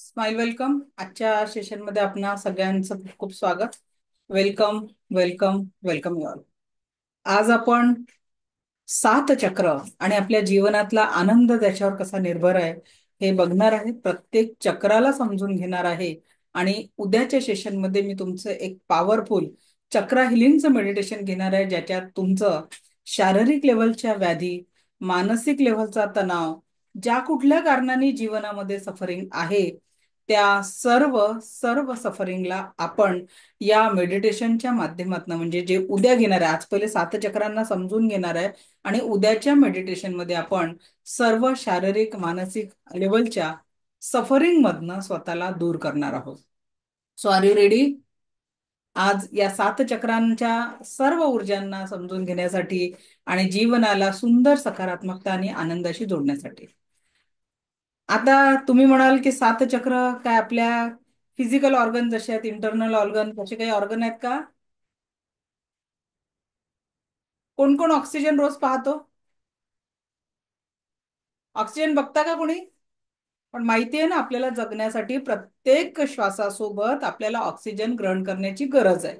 Smile welcome. आजच्या सेशनमध्ये आपणा सगळ्यांचं खूप खूप स्वागत. Welcome, welcome, welcome you all. आज आपण सात चक्र आणि आपल्या जीवनातला आनंद त्याच्यावर कसा निर्भर आहे हे बघणार आहे. प्रत्येक चक्राला समजून घेणार आहे. आणि उद्याच्या सेशनमध्ये मी तुमचं एक पॉवरफुल चक्र हिलिंगचं मेडिटेशन घेणार आहे, ज्याच्यात तुमचं शारीरिक लेवलच्या व्याधी, मानसिक लेवलचा तणाव, ज्या कुठल्या कारणाने जीवनामध्ये सफरिंग आहे, त्या सर्व सर्व सफरिंगला आपण या मेडिटेशनच्या माध्यमातून, म्हणजे जे उद्या घेणार आहे, आज पहिले सात चक्रांना समजून घेणार आहे आणि उद्याच्या मेडिटेशन मध्ये आपण सर्व शारीरिक मानसिक लेवलच्या सफरिंग मधनं स्वतःला दूर करणार आहोत. So are you ready? आज या सात चक्रांच्या सर्व ऊर्जांना समजून घेण्यासाठी आणि जीवनाला सुंदर सकारात्मकता आणि आनंदाशी जोडण्यासाठी. आता तुम्ही म्हणाल की सात चक्र काय आपल्या फिजिकल ऑर्गन जसे आहेत, इंटरनल ऑर्गन तसे काही ऑर्गन आहेत का? कोण कोण ऑक्सिजन रोज पाहतो? ऑक्सिजन बघता का कोणी? पण माहिती आहे ना, आपल्याला जगण्यासाठी प्रत्येक श्वासासोबत आपल्याला ऑक्सिजन ग्रहण करण्याची गरज आहे.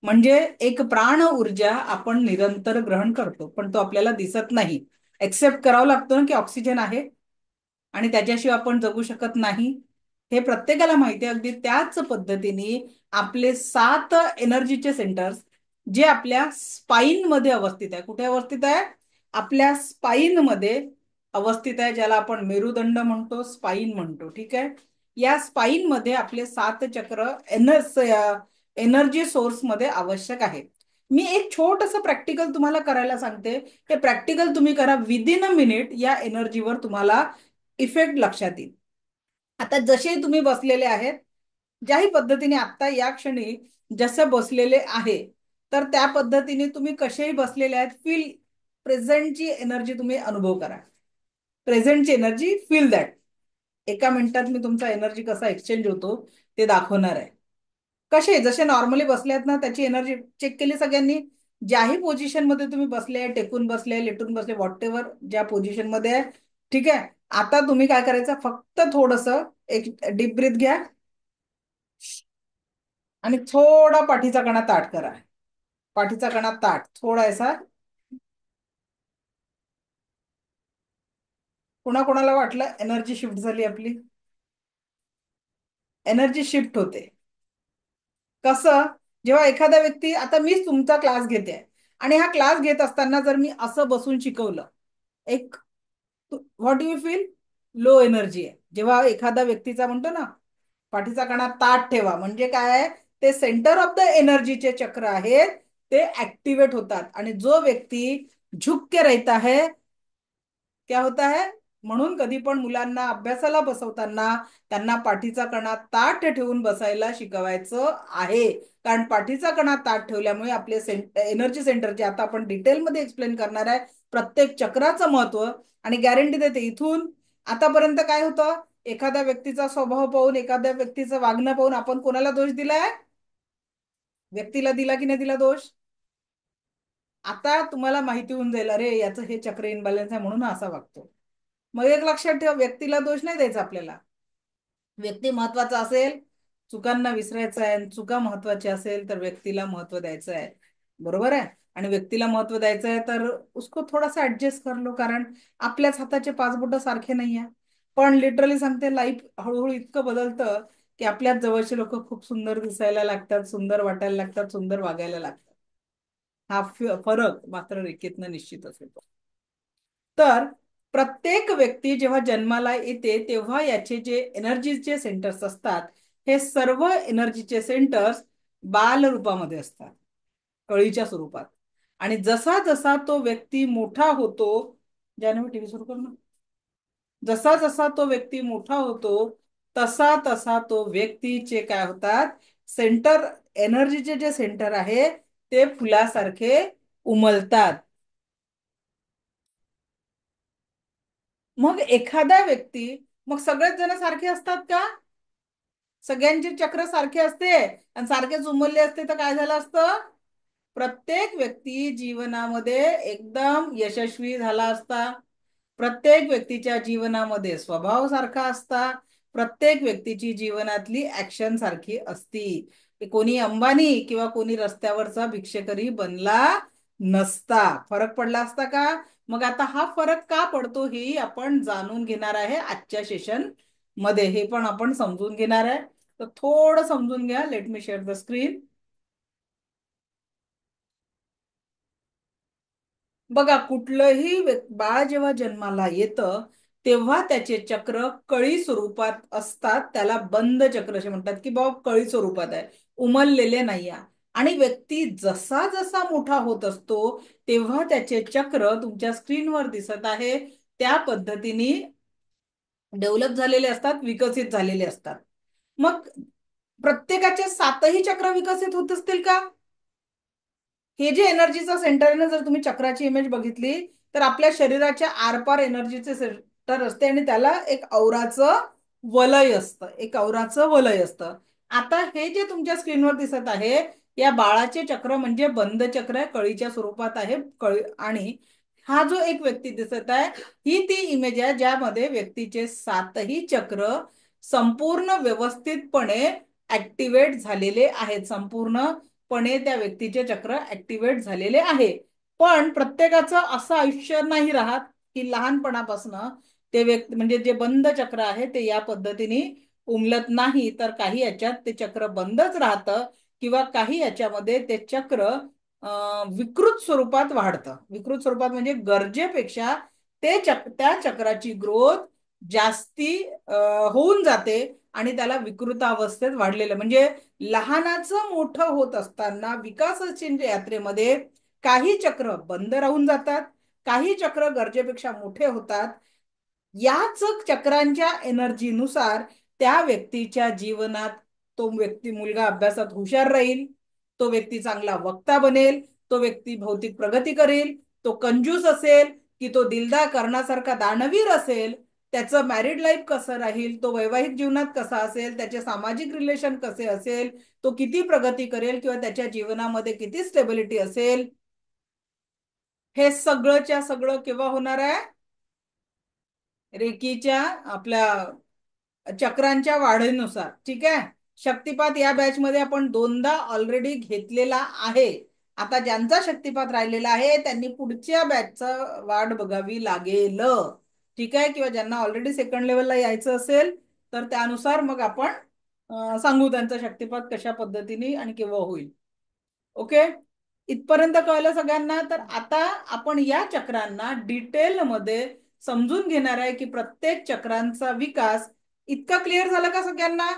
म्हणजे एक प्राण ऊर्जा आपण निरंतर ग्रहण करतो, पण तो आपल्याला दिसत नाही. एक्सेप्ट करावं लागतं ना की ऑक्सिजन आहे आणि त्याच्याशिवाय आपण जगू शकत नाही. हे प्रत्येकाला माहिती आहे. अगदी त्याच पद्धतीने आपले सात एनर्जीचे सेंटर्स जे आपल्या स्पाईन मध्ये अवस्थित आहे. कुठे अवस्थित आहे? आपल्या स्पाईन मध्ये अवस्थित आहे, ज्याला आपण मेरुदंड म्हणतो, स्पाईन म्हणतो. ठीक आहे. या स्पाईन मध्ये आपले सात चक्र एनर्जी सोर्स मध्ये आवश्यक आहे. मी एक छोटस प्रॅक्टिकल तुम्हाला करायला सांगते. हे प्रॅक्टिकल तुम्ही करा. विदिन अ मिनिट या एनर्जीवर तुम्हाला इफेक्ट लक्षात येईल. आता जसे तुम्ही बसलेले आहेत, ज्याही पद्धतीने आता या क्षणी जसं बसलेले आहे, तर त्या पद्धतीने तुम्ही कसेही बसलेले आहेत, फील प्रेझेंटची एनर्जी तुम्ही अनुभव करा. प्रेझेंटची एनर्जी फील दॅट. एका मिनिटात मी तुमचा एनर्जी कसा एक्सचेंज होतो ते दाखवणार आहे. कसे जसे नॉर्मली बसले आहेत ना, त्याची एनर्जी चेक केली सगळ्यांनी? ज्याही पोझिशन मध्ये तुम्ही बसले, टेकून बसले, लेटून बसले, व्हॉट एव्हर ज्या पोझिशन मध्ये आहे, ठीक आहे. आता तुम्ही काय करायचं, फक्त थोडस एक डीप ब्रीथ घ्या आणि थोडा पाठीचा कणा ताठ करा. पाठीचा कणा ताठ थोडासा. कोणाकोणाला वाटलं एनर्जी शिफ्ट झाली आपली? एनर्जी शिफ्ट होते. कसं? जेव्हा एखादा व्यक्ती, आता मीच तुमचा क्लास घेते आणि हा क्लास घेत असताना जर मी असं बसून शिकवलं, एक what do you feel? Low energy आहे. जेव्हा एखादा व्यक्तीचा म्हणतो ना पाठीचा कणा ताठ ठेवा, म्हणजे काय आहे, ते सेंटर ऑफ द एनर्जीचे चक्र आहेत, ते ऍक्टिवेट होतात. आणि जो व्यक्ती झुक के रहता है, क्या होता है? म्हणून कधी पण मुलांना अभ्यासाला बसवताना त्यांना पाठीचा कणा ताठ ठेवून बसायला शिकवायचं आहे. कारण पाठीचा कणा ताठ ठेवल्यामुळे आपले एनर्जी सेंटरचे, आता आपण डिटेलमध्ये एक्सप्लेन करणार आहे, प्रत्येक चक्राचं महत्व. आणि गॅरंटी देते, इथून आतापर्यंत काय होतं, एखाद्या व्यक्तीचा स्वभाव पाहून, एखाद्या व्यक्तीचं वागणं पाहून आपण कोणाला दोष दिलाय? व्यक्तीला दिला की नाही दिला दोष? आता तुम्हाला माहिती होऊन जाईल, अरे याचं हे चक्र इनबॅलन्स आहे म्हणून असा वागतो. मग एक लक्षात ठेवा, व्यक्तीला दोष नाही द्यायचा आपल्याला. व्यक्ती महत्वाचा असेल, चुकांना विसरायचं आहे. चुका महत्वाची असेल तर व्यक्तीला महत्व द्यायचं आहे. बरोबर आहे. आणि व्यक्तीला महत्व द्यायचं आहे तर उसको थोडासा ऍडजस्ट कर लो, कारण आपल्याच हाताचे पाच बोट सारखे नाही आहे. पण लिटरली सांगते, लाईफ हळूहळू इतकं बदलतं की आपल्याच जवळचे लोक खूप सुंदर दिसायला लागतात, सुंदर वाटायला लागतात, सुंदर वागायला लागतात. हा फरक मात्र रेखेतनं निश्चितच येतो. तर प्रत्येक व्यक्ती जेव्हा जन्माला येते तेव्हा याचे जे एनर्जीचे सेंटर्स असतात, हे सर्व एनर्जीचे सेंटर्स बाल रूपामध्ये असतात, कळीच्या स्वरूपात. आणि जसा जसा तो व्यक्ती मोठा होतो, ज्याने टीव्ही सुरू कर ना, जसा जसा तो व्यक्ती मोठा होतो, तसा तसा तो व्यक्तीचे काय होतात, सेंटर, एनर्जीचे जे सेंटर आहे ते फुलासारखे उमलतात. मग एखादा व्यक्ती, मग सगळेच जण सारखे असतात का? सगळ्यांचे चक्र सारखे असते आणि सारखेच उमलले असते तर काय झालं असतं? प्रत्येक व्यक्ती जीवनामध्ये एकदम यशस्वी झाला असता. प्रत्येक व्यक्तीच्या जीवनामध्ये स्वभाव सारखा असता. प्रत्येक व्यक्तीची जीवनातली ऍक्शन सारखी असती. कोणी अंबानी किंवा कोणी रस्त्यावरचा भिक्षेकरी बनला नसता. फरक पडला असता का? मग आता हा फरक का पडतो हेही आपण जाणून घेणार आहे आजच्या सेशन मध्ये. हे पण आपण समजून घेणार आहे. तर थोडं समजून घ्या. Let me share the screen. बघा, कुठलंही बाळ जेव्हा जन्माला येतं तेव्हा त्याचे चक्र कळी स्वरूपात असतात. त्याला बंद चक्र असे म्हणतात, की बाबा कळी स्वरूपात आहे, उमललेले नाही आहे. आणि व्यक्ती जसा जसा मोठा होत असतो तेव्हा त्याचे चक्र तुमच्या स्क्रीनवर दिसत आहे त्या पद्धतीने डेव्हलप झालेले असतात, विकसित झालेले असतात. मग प्रत्येकाचे सातही चक्र विकसित होत असतील का? हे जे एनर्जीचं सेंटर आहे ना, जर तुम्ही चक्राची इमेज बघितली तर आपल्या शरीराच्या आरपार एनर्जीचे सेंटर असते आणि त्याला एक औराचं वलय असतं, एक औराचं वलय असतं. आता हे जे तुमच्या स्क्रीनवर दिसत आहे या बाळाचे चक्र म्हणजे बंद चक्र आहे, कळीच्या स्वरूपात आहे. कळी. आणि हा जो एक व्यक्ती दिसत आहे ही ती इमेज आहे ज्यामध्ये व्यक्तीचे सातही चक्र संपूर्ण व्यवस्थितपणे ऍक्टिवेट झालेले आहेत. संपूर्णपणे त्या व्यक्तीचे चक्र ऍक्टिवेट झालेले आहे. पण प्रत्येकाचं असं आयुष्य नाही राहत की लहानपणापासून ते व्यक्ती म्हणजे जे बंद चक्र आहे ते या पद्धतीने उमलत नाही, तर काही याच्यात ते चक्र बंदच राहतं किंवा काही याच्यामध्ये ते चक्र विकृत स्वरूपात वाढतं. विकृत स्वरूपात म्हणजे गरजेपेक्षा त्या चक्राची ग्रोथ जास्ती होऊन जाते आणि त्याला विकृतावस्थेत वाढलेलं म्हणजे लहानाचं मोठं होत असताना विकासाच्या यात्रेमध्ये काही चक्र बंद राहून जातात, काही चक्र गरजेपेक्षा मोठे होतात. याच चक्रांच्या एनर्जीनुसार त्या व्यक्तीच्या जीवनात तो व्यक्ती मुलगा अभ्यासात हुशार राहील, तो व्यक्ती चांगला वक्ता बनेल, तो व्यक्ती भौतिक प्रगती करेल, तो कंजूस असेल की तो दिलदार करण्यासारखा दानवीर असेल, त्याचं मॅरिड लाईफ कसं राहील, तो वैवाहिक जीवनात कसा असेल, त्याचे सामाजिक रिलेशन कसे असेल, तो किती प्रगती करेल किंवा त्याच्या जीवनामध्ये किती स्टेबिलिटी असेल, हे सगळंच्या सगळं केव्हा होणार आहे? रेकीच्या आपल्या चक्रांच्या वाढीनुसार. ठीक आहे. शक्तिपात या बॅच मध्ये आपण दोनदा ऑलरेडी घेतलेला आहे. आता ज्यांचा शक्तिपात राहिलेला आहे त्यांनी पुढच्या बॅचचा वाट बघावी लागेल. ठीक आहे. किंवा ज्यांना ऑलरेडी सेकंड लेवलला यायचं असेल तर त्यानुसार मग आपण सांगू त्यांचा शक्तिपात कशा पद्धतीने आणि केव्हा होईल. ओके. इथपर्यंत कळलं सगळ्यांना? तर आता आपण या चक्रांना डिटेलमध्ये समजून घेणार आहे की प्रत्येक चक्रांचा विकास इतका क्लिअर झाला का सगळ्यांना?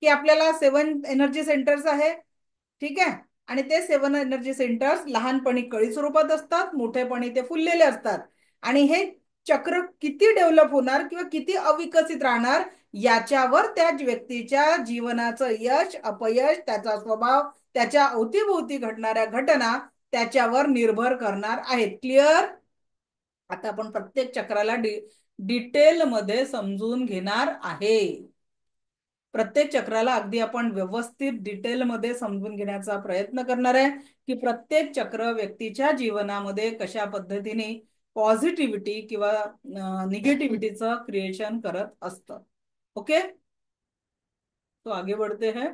की आपल्याला 7 एनर्जी सेंटर्स आहे. ठीक आहे. आणि ते 7 एनर्जी सेंटर्स लहानपणी कळी स्वरूपात असतात, मोठेपणी ते फुललेले असतात. आणि हे चक्र किती डेव्हलप होणार किंवा किती अविकसित राहणार याच्यावर त्या व्यक्तीच्या जीवनाचं यश अपयश, त्याचा स्वभाव, त्याच्या अवतीभोवती घडणाऱ्या घटना त्याच्यावर निर्भर करणार आहेत. क्लिअर? आता आपण प्रत्येक चक्राला डिटेलमध्ये समजून घेणार आहे. प्रत्येक चक्राला अगदी आपण व्यवस्थित डिटेलमध्ये समजून घेण्याचा प्रयत्न करणार आहे की प्रत्येक चक्र व्यक्तीच्या जीवनामध्ये कशा पद्धतीने पॉझिटिव्हिटी किंवा निगेटिव्हिटीचं क्रिएशन करत असतं. ओके. तो आगे बढ़ते हैं.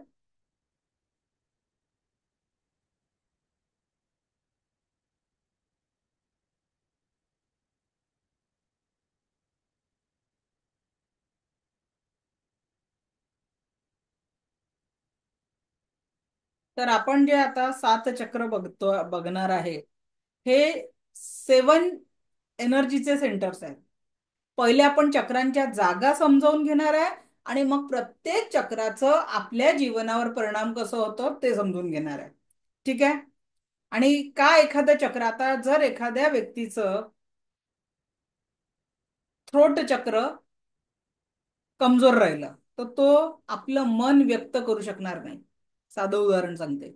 तर आपण जे आता 7 चक्र बघणार आहे हे 7 एनर्जीचे सेंटर्स आहेत. पहिले आपण चक्रांच्या जागा समजावून घेणार आहे आणि मग प्रत्येक चक्राचं आपल्या जीवनावर परिणाम कसं होतं ते समजून घेणार आहे. ठीक आहे. आणि का एखादं चक्र, आता जर एखाद्या व्यक्तीचं थ्रोट चक्र कमजोर राहिलं तर तो आपलं मन व्यक्त करू शकणार नाही. साधं उदाहरण सांगते.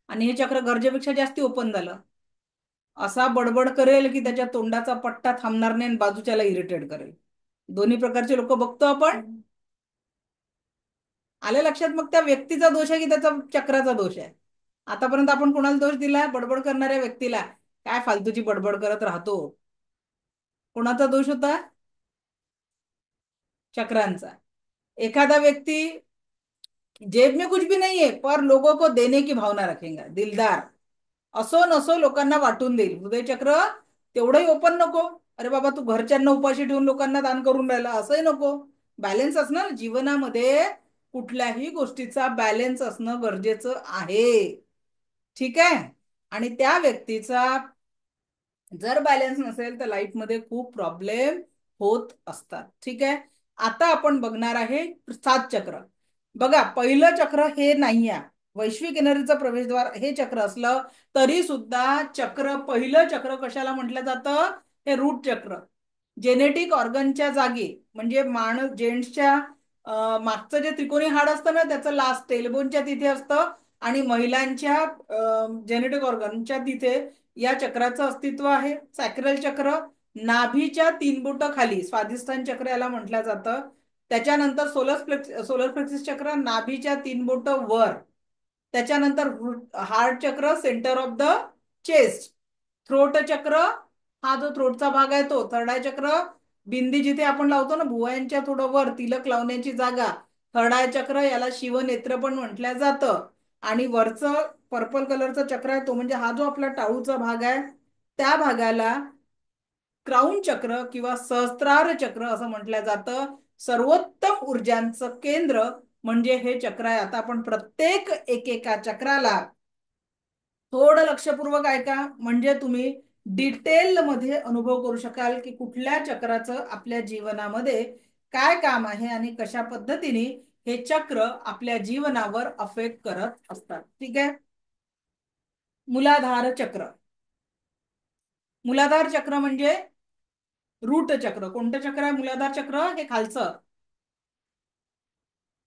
आणि हे चक्र गरजेपेक्षा जास्ती ओपन झालं, असा बडबड करेल की त्याच्या तोंडाचा पट्टा थांबणार नाही आणि बाजूच्याला इरिटेट करेल. दोन्ही प्रकारचे लोक बघतो आपण. आले लक्षात? मग त्या व्यक्तीचा दोष आहे की त्याचा चक्राचा दोष आहे? आतापर्यंत आपण कोणाला दोष दिला? बडबड करणाऱ्या व्यक्तीला. काय फालतूची बडबड करत राहतो. कोणाचा दोष होता? चक्रांचा. एखादा व्यक्ती जेब में कुछ भी नहीं है पर लोगों को देने की भावना रखेगा, दिलदार, असो नसो लोकांना वाटून देईल. हृदय चक्र तेवढंही ओपन नको. अरे बाबा तू घरच्यांना उपाशी ठेवून लोकांना दान करून राहिला, असंही नको. बॅलन्स असणं जीवनामध्ये, कुठल्याही गोष्टीचा बॅलन्स असणं गरजेचं आहे. ठीक आहे. आणि त्या व्यक्तीचा जर बॅलन्स नसेल तर लाईफमध्ये खूप प्रॉब्लेम होत असतात. ठीक आहे. आता आपण बघणार आहे 7 चक्र. बघा, पहिलं चक्र हे नाही आहे. वैश्विक एनर्जीचं प्रवेशद्वार हे चक्र असलं तरी सुद्धा चक्र, पहिलं चक्र कशाला म्हटलं जातं? हे रूट चक्र. जेनेटिक ऑर्गनच्या जागी, म्हणजे माणूस जेंट्सच्या मागचं जे त्रिकोणी हाड असतं ना, त्याचं लास्ट टेलबोनच्या तिथे असतं. आणि महिलांच्या जेनेटिक ऑर्गनच्या तिथे या चक्राचं अस्तित्व आहे. सॅक्रल चक्र नाभीच्या 3 बोट खाली, स्वाधिष्ठान चक्र याला म्हटलं जातं. त्याच्यानंतर सोलर प्लेक्सिस चक्र नाभीच्या 3 बोट वर. त्याच्यानंतर हार्ट चक्र centre of the chest. Throat चक्र हा जो थ्रोटचा भाग आहे तो. थर्ड आय चक्र बिंदी जिथे आपण लावतो ना भुवयांच्या थोडं वर, तिलक लावण्याची जागा. थर्ड आय चक्र याला शिवनेत्र पण म्हटलं जातं. आणि वरचं पर्पल कलरचं चक्र आहे तो म्हणजे हा जो आपला टाळूचा भाग आहे त्या भागाला क्राऊन चक्र किंवा सहस्त्रार चक्र असं म्हटलं जातं. सर्वोत्तम ऊर्जांचं केंद्र म्हणजे हे चक्र आहे. आता आपण प्रत्येक एकेका चक्राला थोडं लक्षपूर्वक ऐका, म्हणजे तुम्ही डिटेल मध्ये अनुभव करू शकाल की कुठल्या चक्राचं आपल्या जीवनामध्ये काय काम आहे आणि कशा पद्धतीने हे चक्र आपल्या जीवनावर अफेक्ट करत असतात. ठीक आहे. मूलाधार चक्र. मूलाधार चक्र म्हणजे रूट चक्र. कोणतं चक्र आहे मूलाधार चक्र? हे खालचं.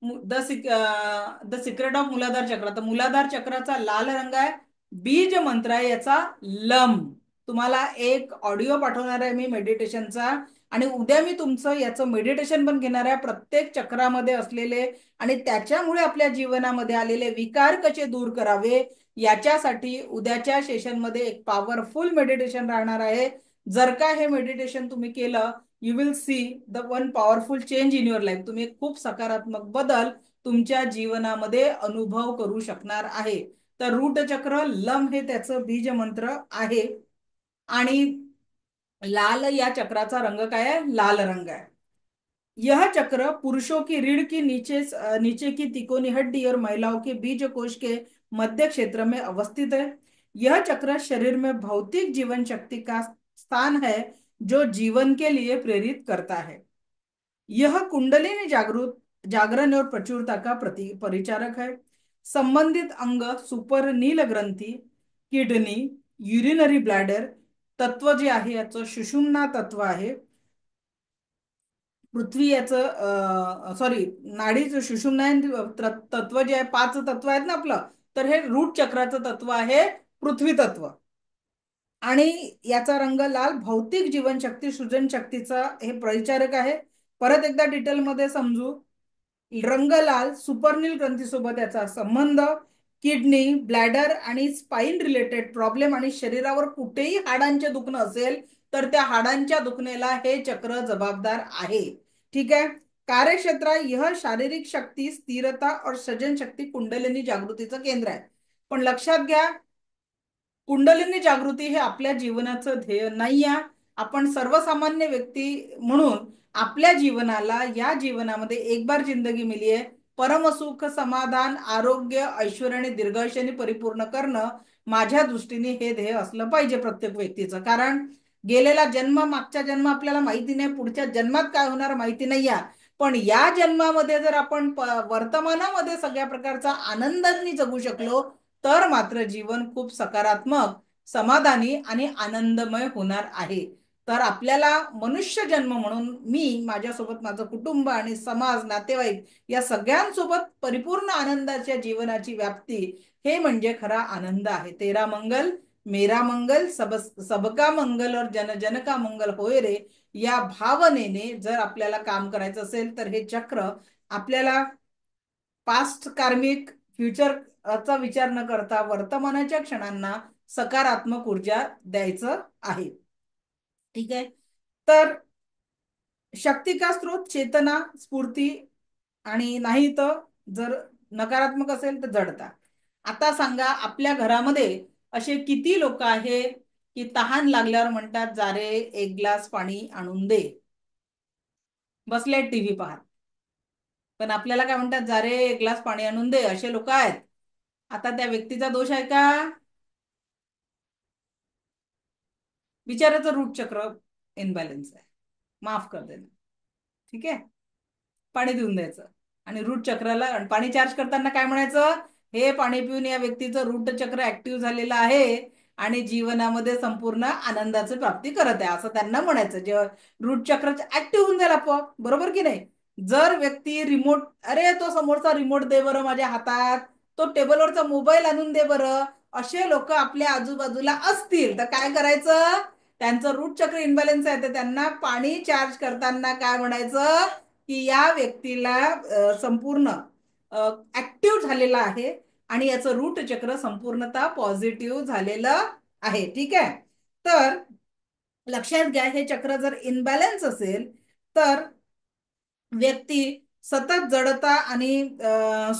द सिक्रेट ऑफ मूलाधार चक्र. तर मूलाधार चक्राचा लाल रंग आहे. बीज मंत्र आहे याचा लम. तुम्हाला एक ऑडिओ पाठवणार आहे मी मेडिटेशनचा, आणि उद्या मी तुमचं याचं मेडिटेशन पण घेणार आहे. प्रत्येक चक्रामध्ये असलेले आणि त्याच्यामुळे आपल्या जीवनामध्ये आलेले विकार कसे दूर करावे याच्यासाठी उद्याच्या सेशनमध्ये एक पॉवरफुल मेडिटेशन राहणार आहे. जर का हे मेडिटेशन तुम्ही केलं, you will see the one powerful change in your life. तुम्ही खूप सकारात्मक बदल तुमच्या जीवनामध्ये अनुभव करू शकणार आहे. तर रूट चक्र लम हे त्याचं बीज मंत्र आहे. आणि लाल या चक्राचा रंग काय आहे? लाल रंग आहे. यह चक्र पुरुषों की रीढ़ की नीचे की तिकोनी हड्डी और महिलाओं के बीज कोश के मध्य क्षेत्र में अवस्थित है. यह चक्र शरीर में भौतिक जीवन शक्ति का स्थान है जो जीवन के लिए प्रेरित करता है. यह कुंडलिनी जागरण और प्रचुरता का परिचारक है. संबंधित अंग सुपर नील ग्रंथी, किडनी, युरिनरी ब्लॅडर तत्व जे आहे याचं सुषुम्ना तत्व आहे. पृथ्वी याचं सॉरी नाडीचं सुषुम्ना तत्व जे आहे, 5 तत्व आहेत ना आपलं, तर हे रूट चक्राचं तत्व आहे पृथ्वी तत्व. आणि याचा रंग लाल भौतिक जीवनशक्ती सृजन शक्तीचा हे परिचारक आहे. परत एकदा डिटेलमध्ये समजू. रंग लाल सुपरनील ग्रंथीसोबत याचा संबंध. किडनी, ब्लॅडर आणि स्पाइन रिलेटेड प्रॉब्लेम आणि शरीरावर कुठेही हाडांचे दुखणं असेल तर त्या हाडांच्या दुखण्याला हे चक्र जबाबदार आहे. ठीक आहे. कार्यक्षेत्र यह शारीरिक शक्ती, स्थिरता और सृजन शक्ती कुंडलिनी जागृतीचं केंद्र आहे. पण लक्षात घ्या, कुंडलिनी जागृती हे आपल्या जीवनाचं ध्येय नाही आहे. आपण सर्वसामान्य व्यक्ती म्हणून आपल्या जीवनाला, या जीवनामध्ये एक बार जिंदगी मिली आहे, परमसुख, समाधान, आरोग्य, ऐश्वर्य आणि दीर्घायुष्याने परिपूर्ण करणं माझ्या दृष्टीने हे ध्येय असलं पाहिजे प्रत्येक व्यक्तीचं. कारण गेलेला जन्म, मागचा जन्म आपल्याला माहिती नाही, पुढच्या जन्मात काय होणार माहिती नाही आहे. पण या जन्मामध्ये जर आपण वर्तमानामध्ये सगळ्या प्रकारचा आनंदाने जगू शकलो तर मात्र जीवन खूप सकारात्मक, समाधानी आणि आनंदमय होणार आहे. तर आपल्याला मनुष्य जन्म म्हणून मी, माझ्यासोबत माझं कुटुंब आणि समाज, नातेवाईक या सगळ्यांसोबत परिपूर्ण आनंदाच्या जीवनाची व्याप्ती, हे म्हणजे खरा आनंद आहे. तेरा मंगल मेरा मंगल सबका मंगल और जन जन का मंगल होय रे, या भावनेने जर आपल्याला काम करायचं असेल तर हे चक्र आपल्याला पास्ट, कार्मिक, फ्युचरचा विचार न करता वर्तमानाच्या क्षणांना सकारात्मक ऊर्जा द्यायचं आहे. ठीक आहे. तर शक्ती का स्रोत, चेतना, स्फूर्ती आणि नाही तर जर नकारात्मक असेल तर जडता. आता सांगा आपल्या घरामध्ये असे किती लोक आहे की तहान लागल्यावर म्हणतात जा रे एक ग्लास पाणी आणून दे, बसले टीव्ही पाहत. पण आपल्याला काय म्हणतात जा रे एक ग्लास पाणी आणून दे, असे लोक आहेत. आता त्या व्यक्तीचा दोष आहे का? बिचाराचं रूट चक्र इनबॅलन्स आहे, माफ कर देणं. ठीक आहे, पाणी देऊन द्यायचं. आणि रूट चक्राला आणि पाणी चार्ज करताना काय म्हणायचं, हे पाणी पिऊन या व्यक्तीचं रूट चक्र ऍक्टिव्ह झालेलं आहे आणि जीवनामध्ये संपूर्ण आनंदाची प्राप्ती करत आहे असं त्यांना म्हणायचं. जेव्हा रूट चक्र ऍक्टिव्ह होऊन जाईल आपोआप, बरोबर की नाही? जर व्यक्ती रिमोट, अरे तो समोरचा रिमोट दे बरं माझ्या हातात, तो टेबलवरचा मोबाईल आणून दे बरं, असे लोक आपल्या आजूबाजूला असतील तर काय करायचं? त्यांचं रूट चक्र इनबॅलन्स आहे तर त्यांना पाणी चार्ज करताना काय म्हणायचं की या व्यक्तीला संपूर्ण ऍक्टिव्ह झालेला आहे आणि याचं रूट चक्र संपूर्णतः पॉझिटिव्ह झालेलं आहे. ठीक आहे, तर लक्षात घ्या हे चक्र जर इनबॅलन्स असेल तर व्यक्ती सतत जडता आणि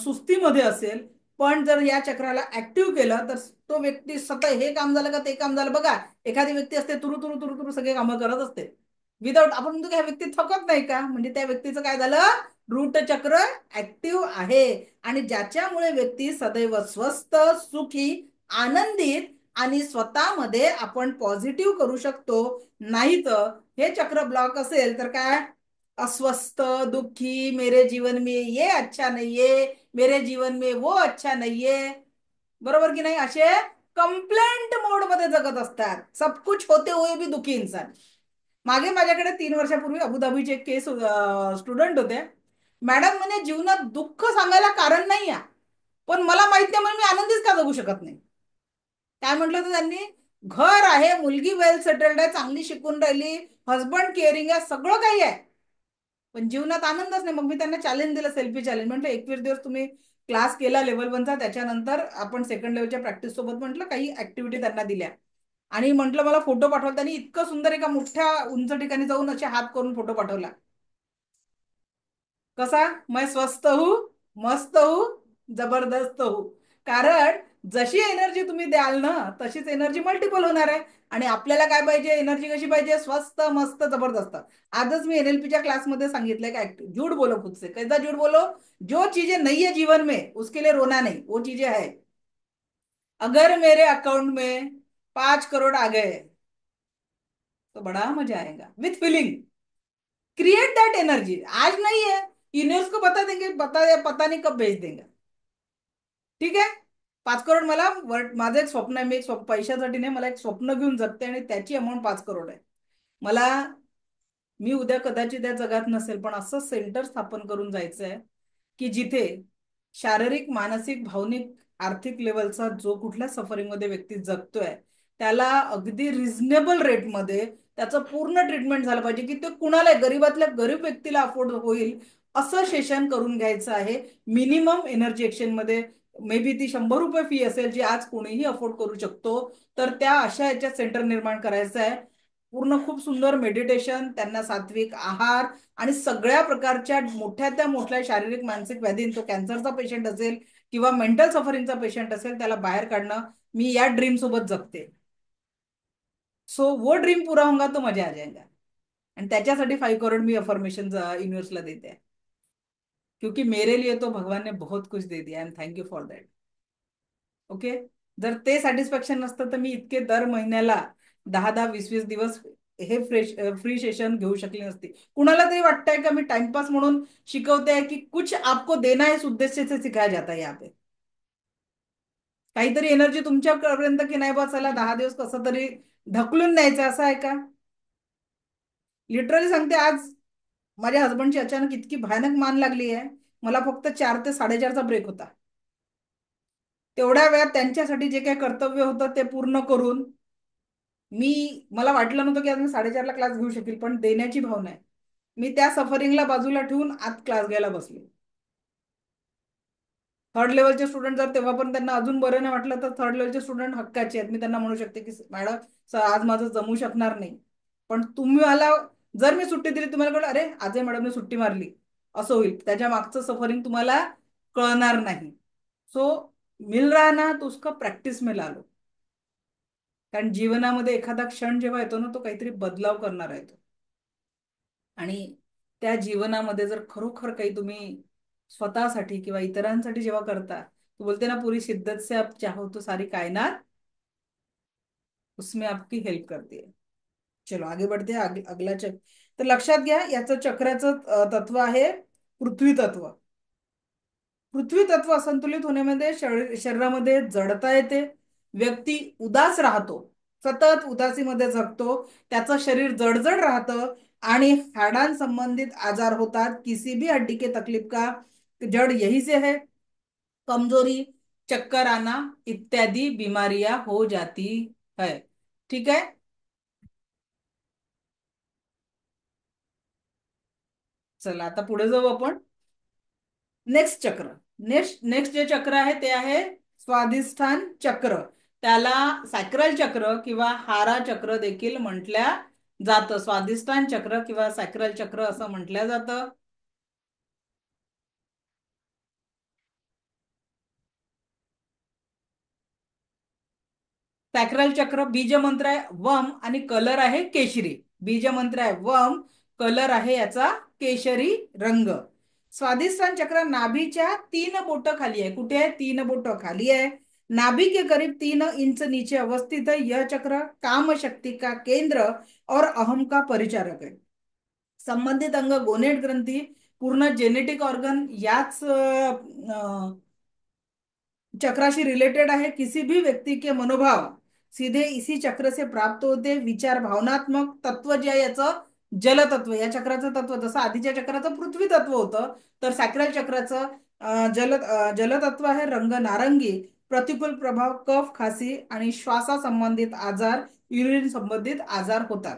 सुस्तीमध्ये असेल. पण जर या चक्राला ऍक्टिव्ह केलं तर तो व्यक्ती सतत हे काम झालं का ते काम झालं, बघा एखादी व्यक्ती असते तुरु तुरु तुरु तुरु सगळे कामं करत असते विदाऊट, आपण म्हणतो ह्या व्यक्ती थकत नाही का, म्हणजे त्या व्यक्तीचं काय झालं, रूट चक्र ऍक्टिव्ह आहे. आणि ज्याच्यामुळे व्यक्ती सदैव स्वस्थ, सुखी, आनंदित आणि स्वतःमध्ये आपण पॉझिटिव्ह करू शकतो. नाही तर हे चक्र ब्लॉक असेल तर काय, अस्वस्थ, दुखी, मेरे जीवन में ये अच्छा नहीं है, मेरे जीवन में वो अच्छा नहीं है, बरोबर की नाही, असे कंप्लेंट मोड मध्ये जगत असतात. सब कुछ होते हुए भी दुखी इंसान. मागे माझ्याकडे 3 वर्षापूर्वी अबुधाबीचे एक केस स्टुडंट होते. मॅडम म्हणे जीवनात दुःख सांगायला कारण नाही आहे, पण मला माहित नाही म्हणून मी आनंदीच का जगू शकत नाही. काय म्हटलं होतं त्यांनी, घर आहे, मुलगी वेल सेटल्ड आहे, चांगली शिकून राहिली, हजबंड केअरिंग आहे, सगळं काही आहे, पण जीवनात आनंदच नाही. मग मी त्यांना चॅलेंज दिलं, सेल्फी चॅलेंज. म्हटलं 21 दिवस तुम्ही क्लास केला लेवल 1चा, त्याच्यानंतर आपण सेकंड लेवलच्या प्रॅक्टिस सोबत म्हटलं काही ऍक्टिव्हिटी त्यांना दिल्या. आणि म्हटलं मला फोटो पाठवला. त्यांनी इतकं सुंदर एका मोठ्या उंच ठिकाणी जाऊन असे हात करून फोटो पाठवला. कसा, मैं स्वस्थ हूं, मस्त हूं, जबरदस्त हूं. कारण जशी एनर्जी तुम्ही द्याल ना तशीच एनर्जी मल्टिपल होणार आहे. आणि आपल्याला काय पाहिजे, एनर्जी कशी पाहिजे, स्वस्त, मस्त, जबरदस्त. आजच मी एनएलपीच्या क्लासमध्ये सांगितलंय का, झूठ बोलो खुद से. कैसा झूठ बोलो, जो चीजें नहीं है जीवन में उसके लिए रोना नहीं, वो चीजें है. अगर मेरे अकाउंट में 5 करोड़ आ गए तो बड़ा मजा आएगा, with feeling. Create that energy. आज नहीं है, यूनिवर्स को बता देंगे, पता नहीं कब भेज देंगे. ठीक आहे, 5 करोड मला माझं एक स्वप्न आहे. मी एक पैशासाठी नाही, मला एक स्वप्न घेऊन जगते आणि त्याची अमाऊंट 5 करोड आहे. मला, मी उद्या कदाचित या जगात नसेल पण असं सेंटर स्थापन करून जायचं आहे की जिथे शारीरिक, मानसिक, भावनिक, आर्थिक लेवलचा जो कुठल्या सफरिंगमध्ये व्यक्ती जगतोय त्याला अगदी रिझनेबल रेटमध्ये त्याचं पूर्ण ट्रीटमेंट झालं पाहिजे, की ते कुणाला गरीबातल्या गरीब व्यक्तीला अफोर्ड होईल असं सेशन करून घ्यायचं आहे. मिनिमम एनर्जी एक्सचेंज मध्ये मे बी ती 100 रुपये फी असेल जी आज कोणीही अफोर्ड करू शकतो. तर त्या अशा याच्यात सेंटर निर्माण करायचं आहे. पूर्ण खूप सुंदर मेडिटेशन, त्यांना सात्विक आहार आणि सगळ्या प्रकारच्या मोठ्या त्या मोठ्या शारीरिक, मानसिक व्याधी, तो कॅन्सरचा पेशंट असेल किंवा मेंटल सफरिंगचा पेशंट असेल त्याला बाहेर काढणं, मी या ड्रीम सोबत जगते. सो वो ड्रीम पूरा होगा तो मजा आ जाएगा. आणि त्याच्यासाठी 5 करोड मी अफर्मेशन युनिवर्सला देते, क्योंकि मेरे लिए तो भगवान ने बहुत कुछ दे दिया, and thank you for that. Okay, जर ते सॅटिस्फॅक्शन नसतं तर मी इतके दर महिन्याला 10-10, 20-20 दिवस हे फ्री सेशन घेऊ शकले नसते. कुणाला तरी वाटतंय का मी टाइमपास म्हणून शिकवते की कुछ आपको देना है इस उद्देश्य से सिखाया जाता है यहाँ पे. काहीतरी एनर्जी तुमच्यापर्यंत की नाही बा चला 10 दिवस कसं तरी ढकलून न्यायचं, असं आहे का? लिटरली सांगते, आज माझ्या हसबंडची अचानक इतकी भयानक मान लागली आहे, मला फक्त 4 ते 4:30चा ब्रेक होता. तेवढ्या वेळात त्यांच्यासाठी जे काही कर्तव्य होतं ते पूर्ण करून मी, मला वाटलं नव्हतं की आज मी 4:30ला क्लास घेऊ शकेल, पण देण्याची भावना आहे. मी त्या सफरिंगला बाजूला ठेवून आज क्लास घ्यायला बसले. थर्ड लेवलचे स्टुडंट जर तेव्हा पण त्यांना अजून बरं नाही वाटलं तर थर्ड लेवलचे स्टुडंट हक्काचे आहेत. मी त्यांना म्हणू शकते की मॅडम आज माझं जमू शकणार नाही, पण तुम्ही मला, जर मी सुट्टी दिली तुम्हाला कळलं अरे आज मॅडमने सुट्टी मारली, असं होईल, त्याच्या मागचं सफरिंग तुम्हाला कळणार नाही. सो मिल रहा ना तो उसका प्रॅक्टिस में ला लो. कारण जीवनामध्ये एखादा क्षण जेव्हा येतो ना, तो काहीतरी बदलाव करणार आहे तो. आणि त्या जीवनामध्ये जर खरोखर काही तुम्ही स्वतःसाठी किंवा इतरांसाठी जेव्हा करता, तो बोलते ना पूरी शिद्दत से आप चाहो तो सारी कायनात उसमें आपकी हेल्प करती है. चलो आगे बढ़ते हैं. अगला चक्र. तर लक्षात घ्या, याचं चक्राचं तत्व आहे पृथ्वी तत्व. पृथ्वी तत्व असंतुलित होण्यामध्ये शरीरामध्ये जडता येते. व्यक्ती उदास राहतो, सतत उदासीमध्ये जगतो, त्याचं शरीर जडजड राहतं आणि हाडांसंबंधित आजार होतात. किसी भी हड्डी के तकलीफ का जड़ यही से है. कमजोरी, चक्कर आना इत्यादि बीमारियां हो जाती है. ठीक है. चला आता पुढे जाऊ आपण. नेक्स्ट चक्र. नेक्स्ट नेक्स्ट जे चक्र आहे ते आहे स्वाधिष्ठान चक्र. त्याला सॅक्रल चक्र किंवा हारा चक्र देखील म्हटल्या जातं. स्वाधिष्ठान चक्र किंवा सॅक्रल चक्र असं म्हटलं जातं. सॅक्रल चक्र बीज मंत्र आहे वम आणि कलर आहे केशरी. बीज मंत्र आहे वम, कलर आहे याचा केशरी रंग. स्वादिष्टान चक्र नाभीच्या 3 बोट खाली आहे. कुठे आहे? 3 बोट खाली आहे. नाभि के करीब 3 इंच नीचे अवस्थित है. यह चक्र काम शक्ति का केंद्र और अहम का परिचारक है. संबंधित अंग गोनेट ग्रंथी, पूर्ण जेनेटिक ऑर्गन याच चक्राशी रिलेटेड आहे. किसी भी व्यक्ती के मनोभाव सीधे इसी चक्र से प्राप्त होते. विचार भावनात्मक तत्व जे आहे याचं जल तत्व, या चक्राचं तत्व जसं आधीच्या चक्राचं पृथ्वी तत्व होतं, तर सॅक्रल चक्राचं जल तत्व आहे. रंग नारंगी, प्रतिकूल प्रभाव कफ खासी आणि श्वासा संबंधित आजार, युरिन संबंधित आजार होतात.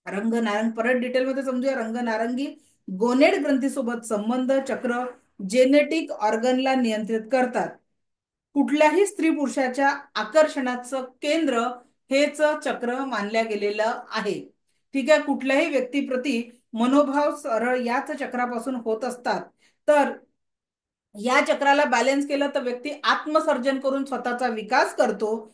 रंग नारंग परत डिटेलमध्ये समजूया. रंग नारंगी गोनेड ग्रंथीसोबत संबंध. चक्र जेनेटिक ऑर्गनला नियंत्रित करतात. कुठल्याही स्त्री पुरुषाच्या आकर्षणाचं केंद्र हेच चक्र मानल्या गेलेलं आहे. ठीक आहे. कुठल्याही व्यक्तीप्रती मनोभाव सरळ याच चक्रापासून होत असतात. तर या चक्राला बॅलन्स केलं तर व्यक्ती आत्मसर्जन करून स्वतःचा विकास करतो,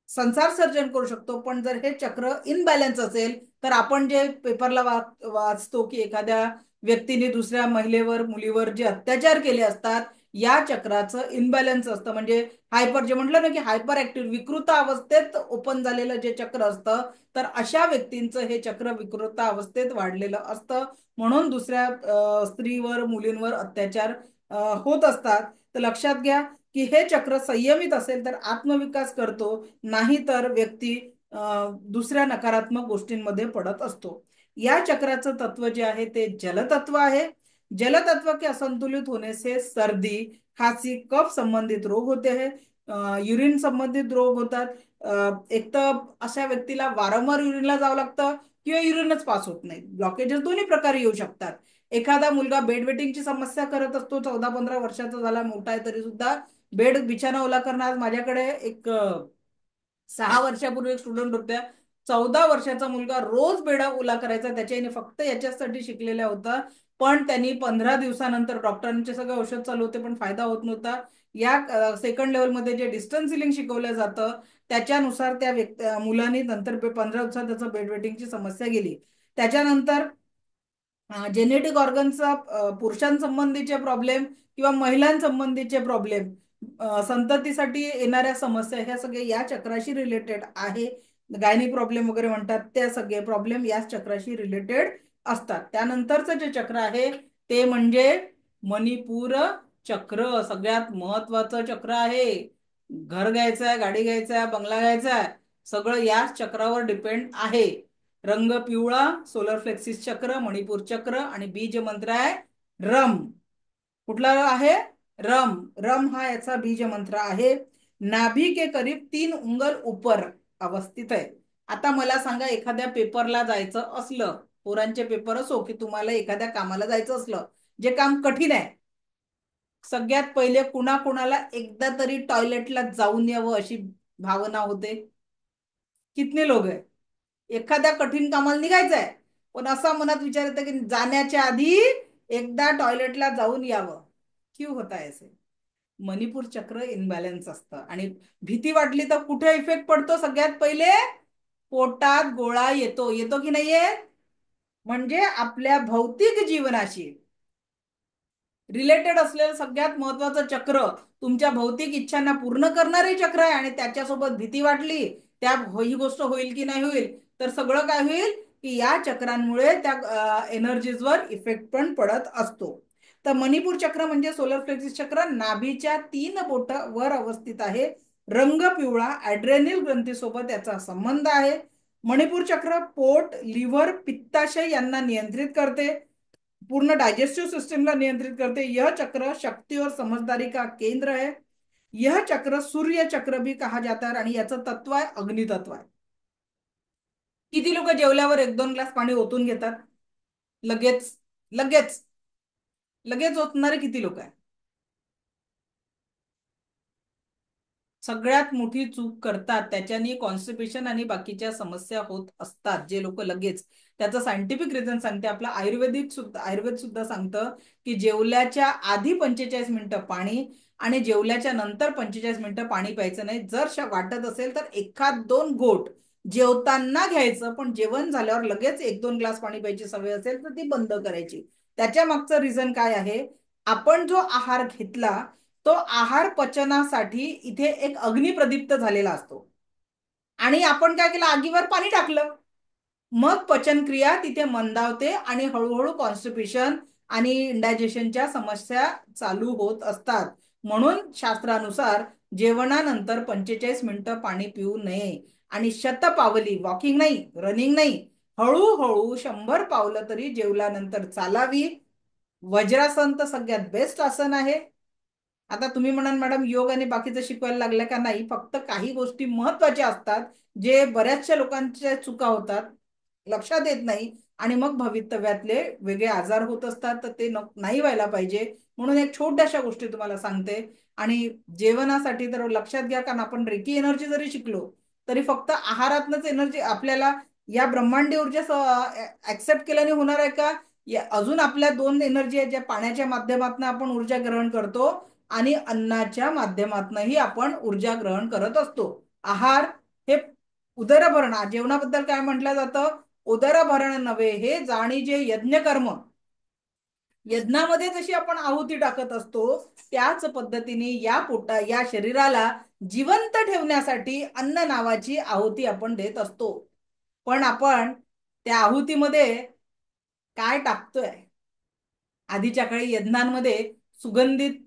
संसार सर्जन करू शकतो. पण जर हे चक्र इनबॅलन्स असेल तर आपण जे पेपरला वाचतो की एखाद्या व्यक्तीने दुसऱ्या महिलेवर मुलीवर जे अत्याचार केले असतात, या चक्राचं इनबॅलन्स असतं. म्हणजे हायपर, जे म्हटलं ना की हायपर ऍक्टिव्ह विकृत अवस्थेत ओपन झालेलं जे चक्र असतं, तर अशा व्यक्तींचं हे चक्र विकृत अवस्थेत वाढलेलं असतं. म्हणून दुसऱ्या स्त्रीवर मुलींवर अत्याचार होत असतात. तर लक्षात घ्या की हे चक्र संयमित असेल तर आत्मविकास करतो, नाही तर व्यक्ती दुसऱ्या नकारात्मक गोष्टींमध्ये पडत असतो. या चक्राचं तत्व जे आहे ते जलतत्व आहे. जलतत्व के असंतुलित होने से सर्दी, खांसी, कफ संबंधित रोग होते हैं. युरिन संबंधित रोग होतात. एक तर अशा व्यक्तीला वारंवार युरिनला जावं लागतं किंवा युरिनच पास होत नाही. ब्लॉकेजेस दोन्ही प्रकारे येऊ शकतात. एखादा मुलगा बेडवेटिंगची समस्या करत असतो, 14-15 वर्षाचा झाला, मोठा आहे तरी सुद्धा बेड बिछाना ओला करणं. आज माझ्याकडे एक 6 वर्षापूर्वी एक स्टुडंट होत्या. 14 वर्षाचा मुलगा रोज बेडा ओला करायचा. त्याच्याने फक्त याच्यासाठी शिकलेला होता, पण त्यांनी 15 दिवसानंतर डॉक्टरांचे सगळे औषध चालू होते पण फायदा होत नव्हता. या सेकंड लेवलमध्ये जे डिस्टन्स हिलिंग शिकवलं जातं त्याच्यानुसार त्या मुलांनी नंतर 15 दिवसात त्याचं बेडवेटिंगची समस्या गेली. त्याच्यानंतर जेनेटिक ऑर्गनचा पुरुषांसंबंधीचे प्रॉब्लेम किंवा महिलांसंबंधीचे प्रॉब्लेम, संततीसाठी येणाऱ्या समस्या, ह्या सगळे या चक्राशी रिलेटेड आहे. गायनी प्रॉब्लेम वगैरे म्हणतात, त्या सगळे प्रॉब्लेम या चक्राशी रिलेटेड असतात. त्यानंतरचं जे चक्र आहे ते म्हणजे मणिपूर चक्र. सगळ्यात महत्वाचं चक्र आहे. घर घ्यायचंय, गाडी घ्यायचंय, बंगला घ्यायचाय, सगळं याच चक्रावर डिपेंड आहे. रंग पिवळा, सोलर फ्लेक्सिस चक्र, मणिपूर चक्र आणि बीज मंत्र आहे रम. कुठला आहे? रम. रम हा याचा बीज मंत्र आहे. नाभी के करीब 3 उंगल ऊपर अवस्थित आहे. आता मला सांगा, एखाद्या पेपरला जायचं असलं, पोरांचे पेपर असो की तुम्हाला एखाद्या कामाला जायचं असलं जे काम कठीण आहे, सगळ्यात पहिले कुणाकुणाला एकदा तरी टॉयलेटला जाऊन यावं अशी भावना होते? कितने लोग आहे? एखाद्या कठीण कामाला निघायचंय पण असा मनात विचार येतो की जाण्याच्या आधी एकदा टॉयलेटला जाऊन यावं, क्यों होता है ऐसे? मणिपूर चक्र इनबॅलन्स असतं आणि भीती वाटली तर कुठे इफेक्ट पडतो सगळ्यात पहिले? पोटात गोळा येतो. येतो की नाही येत? म्हणजे आपल्या भौतिक जीवनाशी रिलेटेड असलेलं सगळ्यात महत्वाचं चक्र तुमच्या भौतिक इच्छांना पूर्ण करणारे चक्र आहे आणि त्याच्यासोबत भीती वाटली, त्या ही गोष्ट होईल की नाही होईल, तर सगळं काय होईल की या चक्रांमुळे त्या एनर्जीजवर इफेक्ट पण पडत असतो. तर मणिपूर चक्र म्हणजे सोलर प्लेक्सिस चक्र नाभीच्या 3 बोट वर अवस्थित आहे. रंग पिवळा, ऍड्रेनल ग्रंथीसोबत याचा संबंध आहे. मणिपूर चक्र पोट, लिव्हर, पित्ताशय यांना नियंत्रित करते, पूर्ण डाइजेस्टिव सिस्टम का नियंत्रित करते। यह चक्र शक्ति और समझदारी का केंद्र है। यह चक्र सूर्य चक्र भी कहा जाता है आणि याचं तत्व आहे अग्नितत्व आहे। किती लोक जेवल्यावर 1-2 ग्लास पाणी ओतून घेतात? लगेच लगेच लगेच ओतणारे किती लोक आहे? सगळ्यात मोठी चूक करतात, त्याच्यानी कॉन्स्टिपेशन आणि बाकीच्या समस्या होत असतात जे लोक लगेच। त्याचं सायंटिफिक रिझन सांगते, आपलं आयुर्वेद सुद्धा सांगतं की जेवल्याच्या आधी 45 मिनिटं पाणी आणि जेवल्याच्या नंतर 45 मिनिटं पाणी प्यायचं नाही। जर वाटत असेल तर एखाद 2 घोट जेवताना घ्यायचं, पण जेवण झाल्यावर लगेच 1-2 ग्लास पाणी प्यायची सवय असेल तर ती बंद करायची। त्याच्या मागचं रिझन काय आहे? आपण जो आहार घेतला तो आहार पचनासाठी इथे एक अग्नी प्रदीप्त झालेला असतो आणि आपण काय केलं, आगीवर पाणी टाकलं, मग पचनक्रिया तिथे मंदावते आणि हळूहळू कॉन्स्टिपेशन आणि इंडायजेशनच्या समस्या चालू होत असतात। म्हणून शास्त्रानुसार जेवणानंतर 45 मिनिटं पाणी पिऊ नये आणि शतपावली, वॉकिंग नाही, रनिंग नाही, हळूहळू 100 पावलं तरी जेवल्यानंतर चालावी। वज्रासन तर सगळ्यात बेस्ट आसन आहे। आता तुम्ही म्हणाल मॅडम योग आणि बाकीचं शिकवायला लागलं का? नाही, फक्त काही गोष्टी महत्वाच्या असतात जे बऱ्याचशा लोकांच्या चुका होतात, लक्षात येत नाही आणि मग भवितव्यातले वेगळे आजार होत असतात, तर ते नाही व्हायला पाहिजे। म्हणून एक छोट्याशा गोष्टी तुम्हाला सांगते। आणि जेवणासाठी तर लक्षात घ्या, कारण आपण रेकी एनर्जी जरी शिकलो तरी फक्त आहारातनच एनर्जी आपल्याला या ब्रह्मांडी ऊर्जा ऍक्सेप्ट केल्याने होणार आहे का? अजून आपल्या 2 एनर्जी आहेत, ज्या पाण्याच्या माध्यमातून आपण ऊर्जा ग्रहण करतो आणि अन्नाच्या माध्यमातूनही आपण ऊर्जा ग्रहण करत असतो। आहार हे उदरभरण, जेवणाबद्दल काय म्हटलं जातं? उदरभरण नव्हे हे जाणी जे यज्ञ कर्म, यज्ञामध्ये जशी आपण आहुती टाकत असतो त्याच पद्धतीने या शरीराला जिवंत ठेवण्यासाठी अन्न नावाची आहुती आपण देत असतो। पण आपण त्या आहुतीमध्ये काय टाकतोय? आधीच्या काळी यज्ञांमध्ये सुगंधित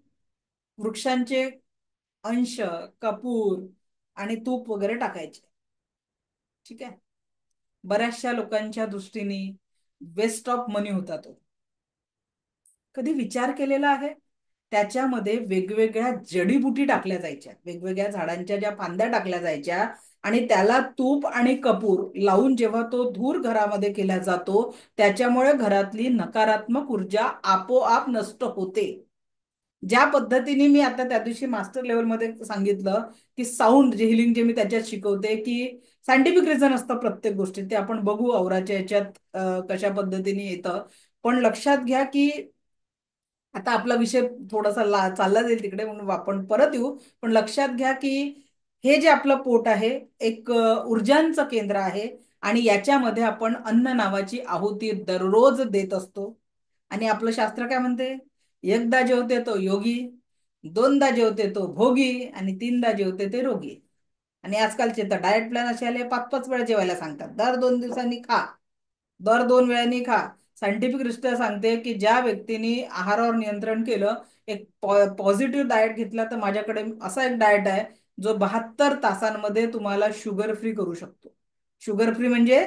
वृक्षांचे अंश, कपूर आणि तूप वगैरे टाकायचे। ठीक आहे, बऱ्याचशा लोकांच्या दृष्टीने वेस्ट ऑफ मनी होता तो। कधी विचार केलेला आहे? त्याच्यामध्ये वेगवेगळ्या जडीबुटी टाकल्या जायच्या, वेगवेगळ्या झाडांच्या ज्या फांद्या टाकल्या जायच्या आणि त्याला तूप आणि कपूर लावून जेव्हा तो धूर घरामध्ये केला जातो त्याच्यामुळे घरातली नकारात्मक ऊर्जा आपोआप नष्ट होते। ज्या पद्धतीने मी आता त्या दिवशी मास्टर लेवलमध्ये सांगितलं की साऊंड जे हिलिंग जे मी त्याच्यात शिकवते की सायंटिफिक रिझन असतं प्रत्येक गोष्टी, ते आपण बघू औराच्या याच्यात कशा पद्धतीने येतं। पण लक्षात घ्या की आता आपला विषय थोडासा चालला जाईल तिकडे, म्हणून आपण परत येऊ। पण लक्षात घ्या की हे जे आपलं पोट आहे एक ऊर्जांचं केंद्र आहे आणि याच्यामध्ये आपण अन्न नावाची आहुती दररोज देत असतो। आणि आपलं शास्त्र काय म्हणते? एकदा जेवते तो योगी, 2दा जेवते तो भोगी आणि 3दा जेवते ते रोगी। आणि आजकालचे तर डाएट प्लॅन असे आले 5-5 वेळा जेवायला सांगतात, दर 2 दिवसांनी खा, दर 2 वेळांनी खा। सायंटिफिक दृष्ट्या सांगते की ज्या व्यक्तीने आहारावर नियंत्रण केलं, एक पॉझिटिव्ह डाएट घेतला, तर माझ्याकडे असा एक डाएट आहे जो 72 तासांमध्ये तुम्हाला शुगर फ्री करू शकतो। शुगर फ्री म्हणजे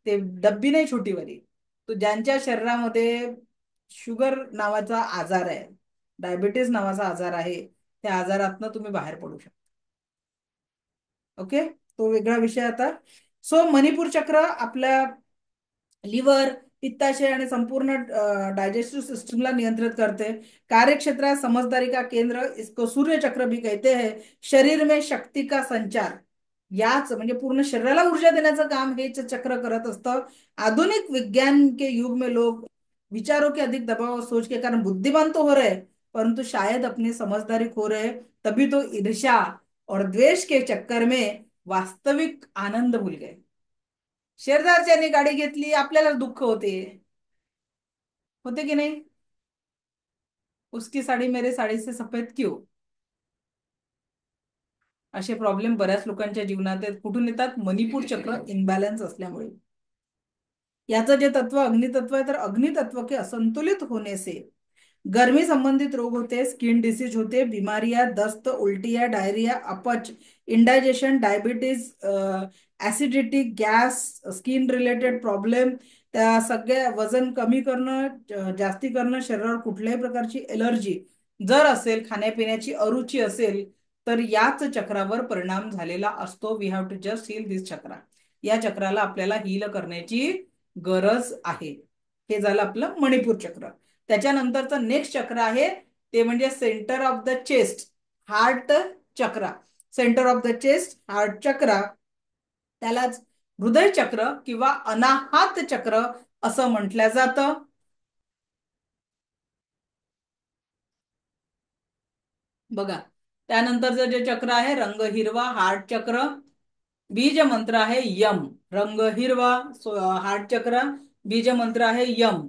ते डब्बी नाही छोटीवाली, तो ज्यांच्या शरीरामध्ये शुगर नावाचा आजार आहे, डायबिटीज नावाचा आजार आहे, त्या आजारातनं तुम्ही बाहेर पडू शकता। ओके, तो वेगळा विषय आता। सो मणिपूर चक्र आपल्या लिव्हर, पित्ताशय आणि संपूर्ण डाइजेस्टिव सिस्टमला नियंत्रित करते। कार्यक्षेत्र समझदारी का केंद्र, इसको सूर्य चक्र भी कहते हैं। शरीर में शक्ति का संचार, याच म्हणजे पूर्ण शरीराला ऊर्जा देण्याचं काम हेच चक्र करत असतं। आधुनिक विज्ञान के युग में लोग विचारों के अधिक दबाव और सोच के कारण बुद्धिमान तो हो रहे, परंतु शायद अपनी समझदारी खो रहे, तभी तो ईर्ष्या और द्वेष के चक्कर में वास्तविक आनंद भूल गए. शेजारच्याने गाडी घेतली, आपल्याला दुःख होते, होते की नाही? उसकी साडी मेरे साडी से सफेद क्यों? असे प्रॉब्लेम बऱ्याच लोकांच्या जीवनात आहेत. कुठून येतात? मणिपूर चक्र इम्बॅलन्स असल्यामुळे. याचं जे तत्व अग्नितत्व आहे, तर अग्नितत्व के असंतुलित होने से गर्मी संबंधित रोग होते, स्किन डिसीज होते, बीमारियां, दस्त, उल्टिया, डायरिया, अपच, indigestion, diabetes, acidity, gas, skin related problem, त्या सगळ्या, वजन कमी करणं, जास्ती करणं, शरीरावर कुठल्याही प्रकारची एलर्जी जर असेल, खाण्यापिण्याची अरुची असेल, तर याच चक्रावर परिणाम झालेला असतो. We have to just heal this chakra. या चक्राला आपल्याला हील करण्याची गरज आहे. हे झालं आपलं मणिपूर चक्र. त्याच्यानंतरचं नेक्स्ट चक्र आहे ते म्हणजे centre of the chest, heart चक्र. Centre of the chest, heart chakra, त्यालाच हृदय चक्र किंवा अनाहत चक्र असं म्हटलं जातं. बघा, त्यानंतरचं जे चक्र आहे रंग हिरवा, हार्ट चक्र. बीज मंत्र आहे यम. रंग हिरवा, हार्ट चक्र. बीज मंत्र आहे यम.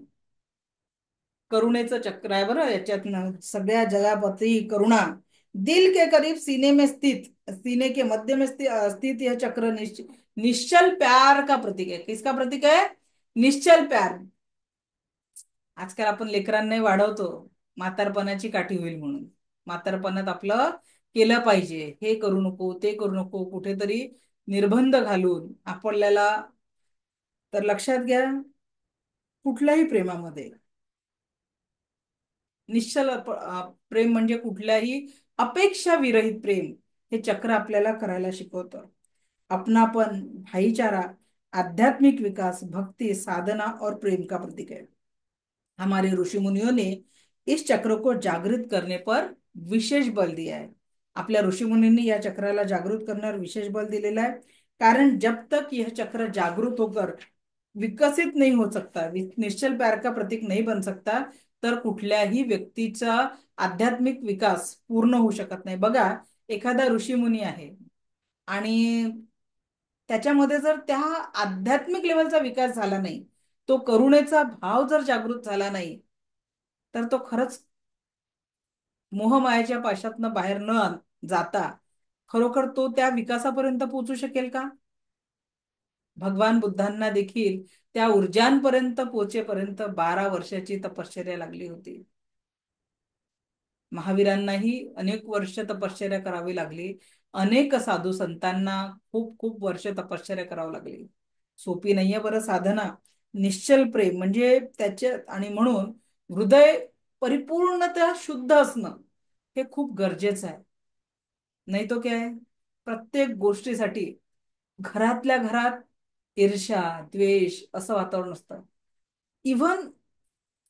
करुणेचं चक्र आहे बरं याच्यात. सगळ्या जगापती करुणा. दिल के करीब सीने में स्थित, सीने के मध्य में स्थित यह चक्र निश्चल प्यार का प्रतीक है. किसका प्रतीक है? निश्चल प्यार. आजकाल आपण लेकरांना वाढवतो म्हातारपणाची काठी होईल म्हणून. म्हातारपणात आपलं केलं पाहिजे, हे करू नको, ते करू नको, कुठेतरी निर्बंध घालून आपल्याला. तर लक्षात घ्या, कुठल्याही प्रेमामध्ये निश्चल प्रेम म्हणजे कुठल्याही अपेक्षा विरहित प्रेम हे चक्र आपल्याला करायला शिकवतं. अपनापन, भाईचारा, आध्यात्मिक विकास, भक्ति, साधना और प्रेम का प्रतीक है. हमारे ऋषि मुनियों ने इस चक्र को जागृत करने पर विशेष बल दिया है. आपल्या ऋषि मुनींनी या चक्राला जागृत करण्यावर विशेष बल दिलेला आहे. कारण जब तक यह चक्र जागृत होकर विकसित नहीं हो सकता, निश्चल प्यार का प्रतीक नहीं बन सकता, तर कुठल्याही व्यक्तीचा आध्यात्मिक विकास पूर्ण होऊ शकत नाही. बघा, एखादा ऋषीमुनी आहे आणि त्याच्यामध्ये जर त्या आध्यात्मिक लेवलचा विकास झाला नाही, तो करुणेचा भाव जर जागृत झाला नाही, तर तो खरंच मोहमायाच्या पाशातनं बाहेर न जाता खरोखर तो त्या विकासापर्यंत पोहोचू शकेल का? भगवान बुद्धांना देखील त्या ऊर्जांपर्यंत पोहोचेपर्यंत 12 वर्षाची तपश्चर्या लागली होती. महावीरांनाही अनेक वर्ष तपश्चर्या करावी लागली. अनेक साधू संतांना खूप खूप वर्ष तपश्चर्या करावी लागली. सोपी नाहीये बरं साधना. निश्चल प्रेम म्हणजे त्याचे, आणि म्हणून हृदय परिपूर्णतः शुद्ध असणं हे खूप गरजेचं आहे. नाही तो काय, प्रत्येक गोष्टीसाठी घरातल्या घरात ईर्ष्या, द्वेष असं वातावरण असतं. इव्हन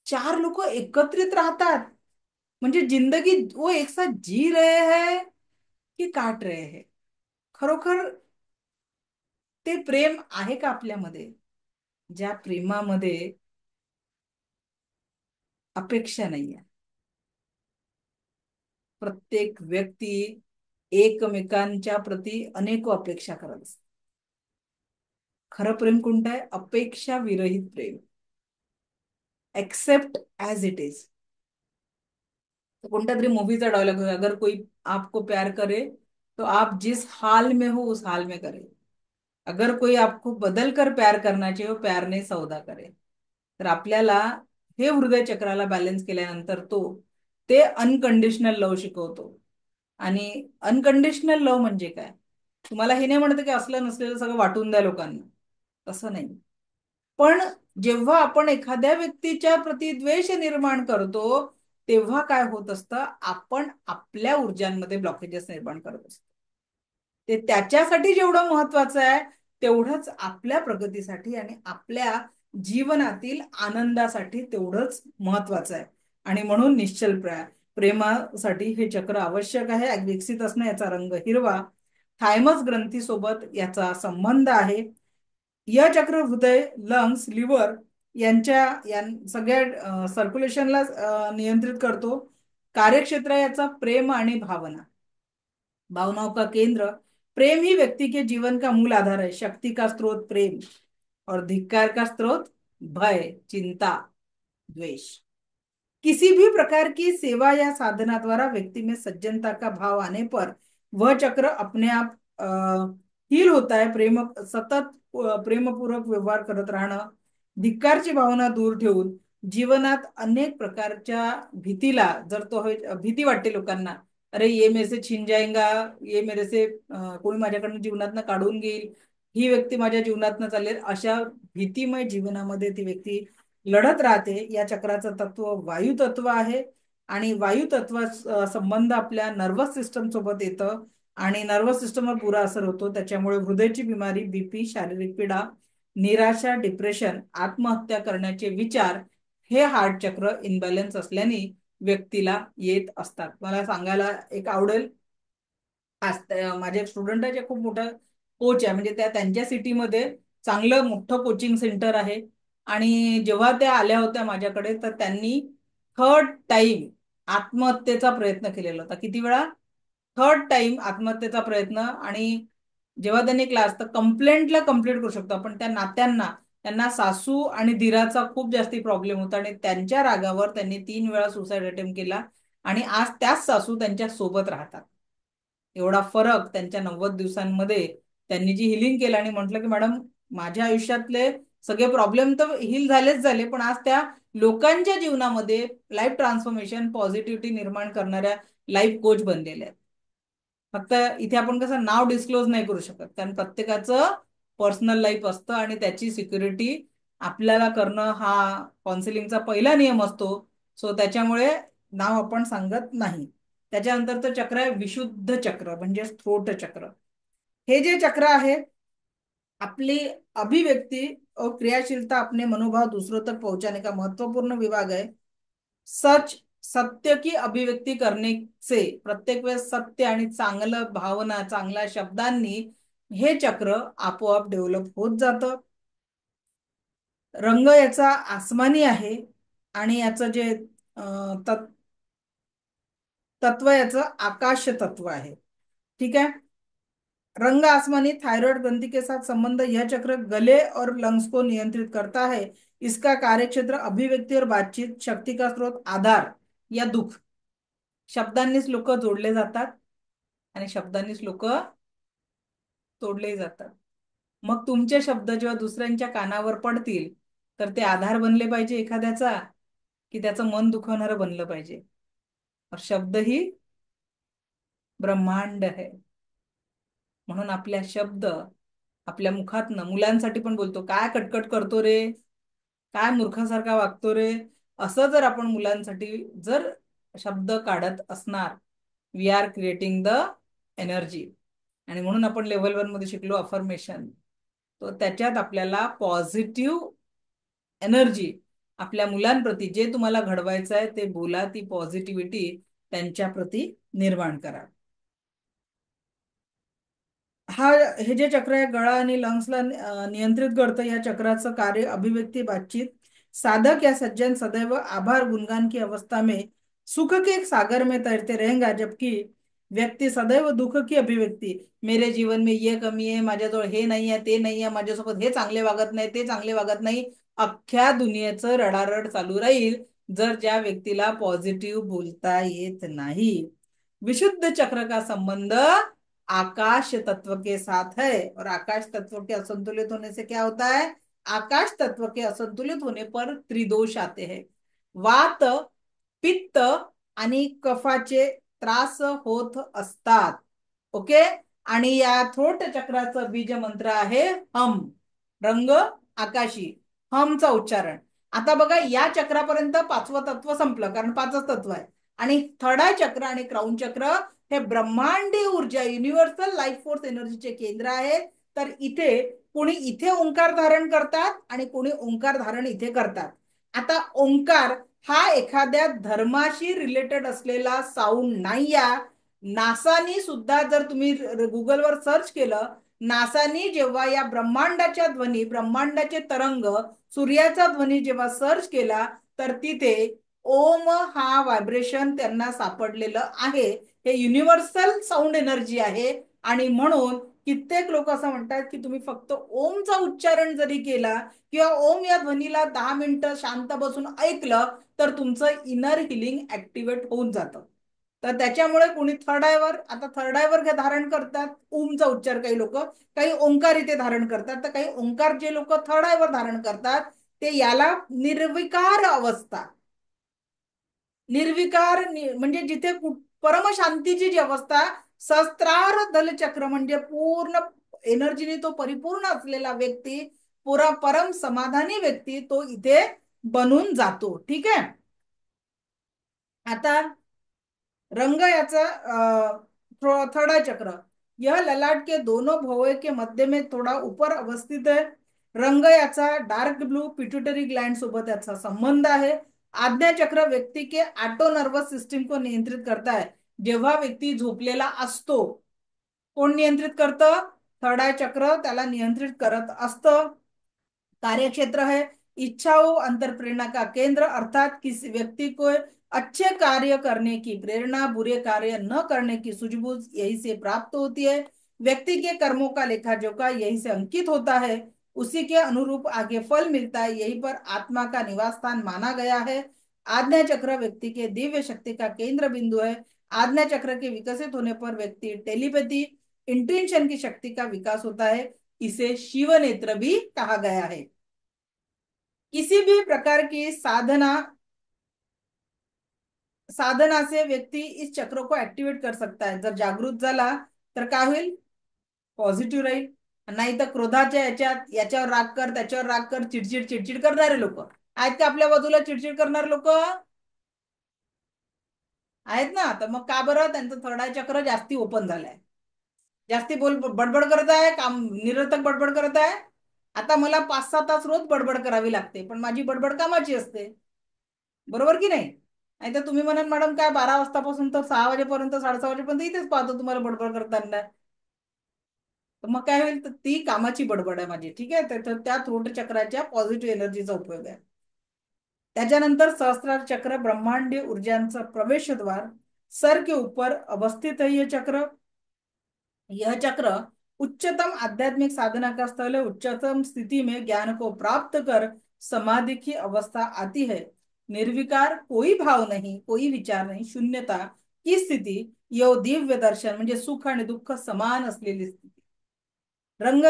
4 लोक एकत्रित राहतात म्हणजे जिंदगी वो एक साथ जी रहे हैं की काट रहे हैं. खरोखर ते प्रेम आहे का आपल्यामध्ये? ज्या प्रेमामध्ये अपेक्षा नाहीये. प्रत्येक व्यक्ती एकमेकांच्या प्रती अनेक अपेक्षा करत असते. खरं प्रेम कोणतं आहे? अपेक्षा विरहित प्रेम. Accept as it is. कोणत्या तरी मूवीचा डायलॉग है, अगर कोई आपको प्यार करे तो आप जिस हाल में हो उस हाल में करे. अगर कोई आपको बदल कर प्यार करना चाहिए, प्यार ने सौदा करे. तर आपल्याला हे हृदय चक्राला बॅलन्स केल्यानंतर ते अनकंडिशनल लव शिकवतो. आणि अनकंडिशनल लव म्हणजे काय? तुम्हाला हे नाही म्हणत की असलं नसलेलं सगळं वाटून द्या लोकांना, तसं नाही. पण जेव्हा आपण एखाद्या व्यक्तीच्या प्रती द्वेष निर्माण करतो, तेव्हा काय होत असतं, आपण आपल्या ऊर्जांमध्ये ब्लॉकेजेस निर्माण करत असतो. ते त्याच्यासाठी जेवढं महत्वाचं आहे, तेवढंच आपल्या प्रगतीसाठी आणि आपल्या जीवनातील आनंदासाठी तेवढंच महत्वाचं आहे. आणि म्हणून निश्चल प्रेमासाठी हे चक्र आवश्यक आहे. विकसित असणं, याचा रंग हिरवा, थायमस ग्रंथी सोबत याचा संबंध आहे. यह चक्र हृदय, लंग्स, लिव्हर या सगळ्या सर्क्युलेशनला नियंत्रित करतो. कार्यक्षेत्र याचा प्रेम आणि भावना, भावनाओं का केंद्र। प्रेम ही व्यक्ति के जीवन का मूल आधार है। शक्ति का स्रोत प्रेम और धिक्कार का स्रोत भय, चिंता, द्वेष। किसी भी प्रकार की सेवा या साधना द्वारा व्यक्ति में सज्जनता का भाव आने पर वह चक्र अपने आप हील होता है। सतत प्रेमपूर्वक व्यवहार करत राहणं, धिक्कारची भावना दूर ठेवून जीवनात अनेक प्रकारच्या भीतीला, जर तो भीती वाटते लोकांना, अरे ये मेरे से छिन जाएगा, ये मेरे से कोणी माझ्याकडनं जीवनातनं काढून घेईल, ही व्यक्ती माझ्या जीवनातनं चालेल, अशा भीतीमय जीवनामध्ये ती व्यक्ती लढत राहते। या चक्राचं तत्व वायू तत्व आहे आणि वायू तत्व संबंध आपल्या नर्वस सिस्टम सोबत येतं आणि नर्वस सिस्टमवर पुरा असर होतो। त्याच्यामुळे हृदयाची बिमारी, बीपी, शारीरिक पीडा, निराशा, डिप्रेशन, आत्महत्या करण्याचे विचार हे हार्ट चक्र इनबॅलन्स असल्याने व्यक्तीला येत असतात। मला सांगायला एक आवडेल, आज माझे स्टुडंट आहे जे खूप मोठा कोच आहे, म्हणजे त्यांच्या सिटीमध्ये चांगलं मोठं कोचिंग सेंटर आहे। आणि जेव्हा त्या आल्या होत्या माझ्याकडे, तर त्यांनी थर्ड टाइम आत्महत्येचा प्रयत्न केलेला होता। किती वेळा? थर्ड टाइम आत्महत्येचा प्रयत्न। आणि जेव्हा त्यांनी क्लास, तर कंप्लेंटला कंप्लीट करू शकतो आपण, त्या नात्यांना, त्यांना सासू आणि दिराचा खूप जास्ती प्रॉब्लेम होता आणि त्यांच्या रागावर त्यांनी 3 वेळा सुसाईड अटेम्प्ट केला आणि आज त्याच सासू त्यांच्या सोबत राहतात। एवढा फरक त्यांच्या 90 दिवसांमध्ये त्यांनी जी हिलिंग केलं आणि म्हटलं की मॅडम, माझ्या आयुष्यातले सगळे प्रॉब्लेम तर हिल झालेच झाले, पण आज त्या लोकांच्या जीवनामध्ये लाईफ ट्रान्सफॉर्मेशन, पॉझिटिव्हिटी निर्माण करणाऱ्या लाईफ कोच बनलेल्या आहेत। फक्त इथे आपण कसं नाव डिस्क्लोज नाही करू शकत, कारण प्रत्येकाचं पर्सनल लाईफ असतं आणि त्याची सिक्युरिटी आपल्याला करणं हा काउन्सिलिंगचा पहिला नियम असतो। सो त्याच्यामुळे नाव आपण सांगत नाही। त्याच्यानंतरचं चक्र आहे विशुद्ध चक्र, म्हणजे थ्रोट चक्र। हे जे चक्र आहे, अपनी अभिव्यक्ति और क्रियाशीलता, अपने मनोभाव दूसरों तक पहुंचाने का महत्वपूर्ण विभाग है। सच, सत्य की अभिव्यक्ती करने से प्रत्येक वेळेस सत्य आणि चांगलं भावना, चांगल्या शब्दांनी हे चक्र आपोआप डेव्हलप होत जातं। रंग याचा आसमानी आहे आणि याचं जे तत्व याचं आकाश तत्व आहे। ठीक है। रंग आसमानी थायराइड ग्रंथि के साथ संबंध, यह चक्र गले और लंग्स को नियंत्रित करता है। इसका कार्यक्षेत्र अभिव्यक्ति और बातचीत, शक्ति का स्रोत आधार या दुख। शब्दांनीच लोक जोडले जातात आणि शब्दांनीच लोक तोडले जातात। मग तुमचे शब्द जेव्हा दुसऱ्यांच्या कानावर पडतील, तर ते आधार बनले पाहिजे एखाद्याचा, की त्याचं मन दुखवणारं बनलं पाहिजे। और शब्द ही ब्रह्मांड है, म्हणून आपल्या शब्द, आपल्या मुखातनं मुलांसाठी पण बोलतो, काय कटकट करतो रे, काय मूर्खासारखा वागतो रे, असं जर आपण मुलांसाठी जर शब्द काढत असणार, we are creating the energy. आणि म्हणून आपण लेव्हल 1 मध्ये शिकलो अफर्मेशन, तो त्याच्यात आपल्याला पॉझिटिव्ह एनर्जी आपल्या मुलांप्रती, जे तुम्हाला घडवायचं आहे ते बोला, ती पॉझिटिव्हिटी त्यांच्या प्रती निर्माण करा। हे जे चक्र आहे गळा आणि लंग्सला नियंत्रित करतं। या चक्राचं कार्य अभिव्यक्ति, बातचीत। साधक या सज्जन सदैव आभार गुणगान की अवस्था में सुख के एक सागर में तैरते रहेगा, जबकि व्यक्ति सदैव दुख की अभिव्यक्ति, मेरे जीवन में ये कमी आहे, माझ्याजवळ हे नाही आहे, ते नाही आहे, माझ्यासोबत हे चांगले वागत नाही, ते चांगले वागत नाही, अख्ख्या दुनियेचं रडारड चालू राहील जर ज्या व्यक्तीला पॉझिटिव्ह बोलता येत नाही। विशुद्ध चक्र का संबंध आकाश तत्व के साथ है, और आकाश तत्व के असंतुलित होने से क्या होता है? आकाश तत्व के असंतुलित होने पर त्रिदोष आते हैं। वात, पित्त आणि कफाचे त्रास होत असतात। ओके। आणि या थ्रोट चक्राचं बीज मंत्र आहे हम, रंग आकाशी, हमचा उच्चारण। आता बघा, या चक्रापर्यंत 5वं तत्व संपलं, कारण 5च तत्व आहे। आणि थर्ड आय चक्र आणि क्राउन चक्र हे ब्रह्मांडीय ऊर्जा, युनिव्हर्सल लाईफ फोर्स एनर्जीचे केंद्र आहेत। तर इथे कोणी इथे ओंकार धारण करतात आणि कोणी ओंकार धारण इथे करतात। आता ओंकार हा एखाद्या धर्माशी रिलेटेड असलेला साऊंड नाही आहे। नासानी सुद्धा, जर तुम्ही गुगलवर सर्च केलं, नासानी जेव्हा या ब्रह्मांडाच्या ध्वनी, ब्रह्मांडाचे तरंग, सूर्याचा ध्वनी जेव्हा सर्च केला, तर तिथे ओम हा व्हायब्रेशन त्यांना सापडलेलं आहे. हे युनिव्हर्सल साऊंड एनर्जी आहे. आणि म्हणून कित्येक लोक असं म्हणतात की तुम्ही फक्त ओमचा उच्चारण जरी केला किंवा ओम या ध्वनीला 10 मिनिटं शांत बसून ऐकलं, तर तुमचं इनर हिलिंग ऍक्टिव्हेट होऊन जातं. तर त्याच्यामुळे कोणी थर्ड आयवर, आता थर्ड आयवर धारण करतात ओमचा उच्चार काही लोक, काही ओंकार इथे धारण करतात. तर काही ओंकार जे लोक थर्ड आयवर धारण करतात ते याला निर्विकार अवस्था, निर्विकार म्हणजे जिथे परमशांतीची जी अवस्था, सहस्त्रार दलचक्र म्हणजे पूर्ण एनर्जीने तो परिपूर्ण असलेला व्यक्ती, पुरा परम समाधानी व्यक्ती तो इथे बनून जातो. ठीक आहे. आता रंग याचा थर्ड चक्र, यह ललाट के दोनों भौवे के मध्य में थोड़ा ऊपर अवस्थित है. रंग याचा डार्क ब्लू पिट्यूटरी ग्लैंड सोबत याचा संबंध आहे. आज्ञा चक्र व्यक्ती के ऑटो नर्वस सिस्टम को नियंत्रित करता है. जेव्हा व्यक्ती झोपलेला असतो, कोण नियंत्रित करतं? थर्ड आय चक्र त्याला नियंत्रित करत असतं. कार्यक्षेत्र है इच्छाओं अंतर प्रेरणा का केंद्र, अर्थात किसी व्यक्ति को अच्छे कार्य करने की प्रेरणा, बुरे कार्य न करने की सूझबूझ यही से प्राप्त होती है. व्यक्ति के कर्मों का लेखा जोखा यही से अंकित होता है. उसी के अनुरूप आगे फल मिलता है. यही पर आत्मा का निवास स्थान माना गया है. आज्ञा चक्र व्यक्ति के दिव्य शक्ति का केंद्र बिंदु है. आज्ञा चक्र के विकसित होने पर व्यक्ति टेलीपैथी, इंटेंशन की शक्ति का विकास होता है. इसे शिव नेत्र भी कहा गया है. किसी भी प्रकार की साधना से व्यक्ती इस चक्र को ऍक्टिव्हेट कर सकता है. जर जागृत झाला तर काय होईल? पॉझिटिव्ह राहील. नाही तर क्रोधाच्या याच्यावर राग कर, त्याच्यावर राग कर, चिडचिड चिडचिड करणारे लोक आहेत का आपल्या बाजूला? चिडचिड करणारे लोक आहेत ना. तर मग का बरं? त्यांचं थर्ड आय चक्र जास्ती ओपन झालंय, जास्ती बडबड करत आहे, काम निरर्थक बडबड करत आहे. आता मला 5-6 तास रोज बडबड करावी लागते, पण माझी बडबड कामाची असते. बरोबर की नाही? नाही तर तुम्ही म्हणाल मॅडम काय 12 वाजतापासून तर 6 वाजेपर्यंत, 6:30 वाजेपर्यंत इथेच पाहतो तुम्हाला बडबड करताना. तर मग काय होईल? तर ती कामाची बडबड आहे माझी. ठीक आहे. तर त्या थ्रोट चक्राच्या पॉझिटिव्ह एनर्जीचा उपयोग आहे. त्याच्यानंतर सहस्त्रार चक्र ब्रह्मांडीय ऊर्जांचा प्रवेशद्वार, सर के ऊपर अवस्थित है. ये चक्र, यह चक्र उच्चतम आध्यात्मिक साधना का स्थल है. उच्चतम स्थिति में ज्ञान को प्राप्त कर समाधि की अवस्था आती है. निर्विकार, कोई भाव नहीं, कोई विचार नहीं, शून्यता की स्थिती, यो दिव्य दर्शन म्हणजे सुख आणि दुःख समान असलेली स्थिती. रंग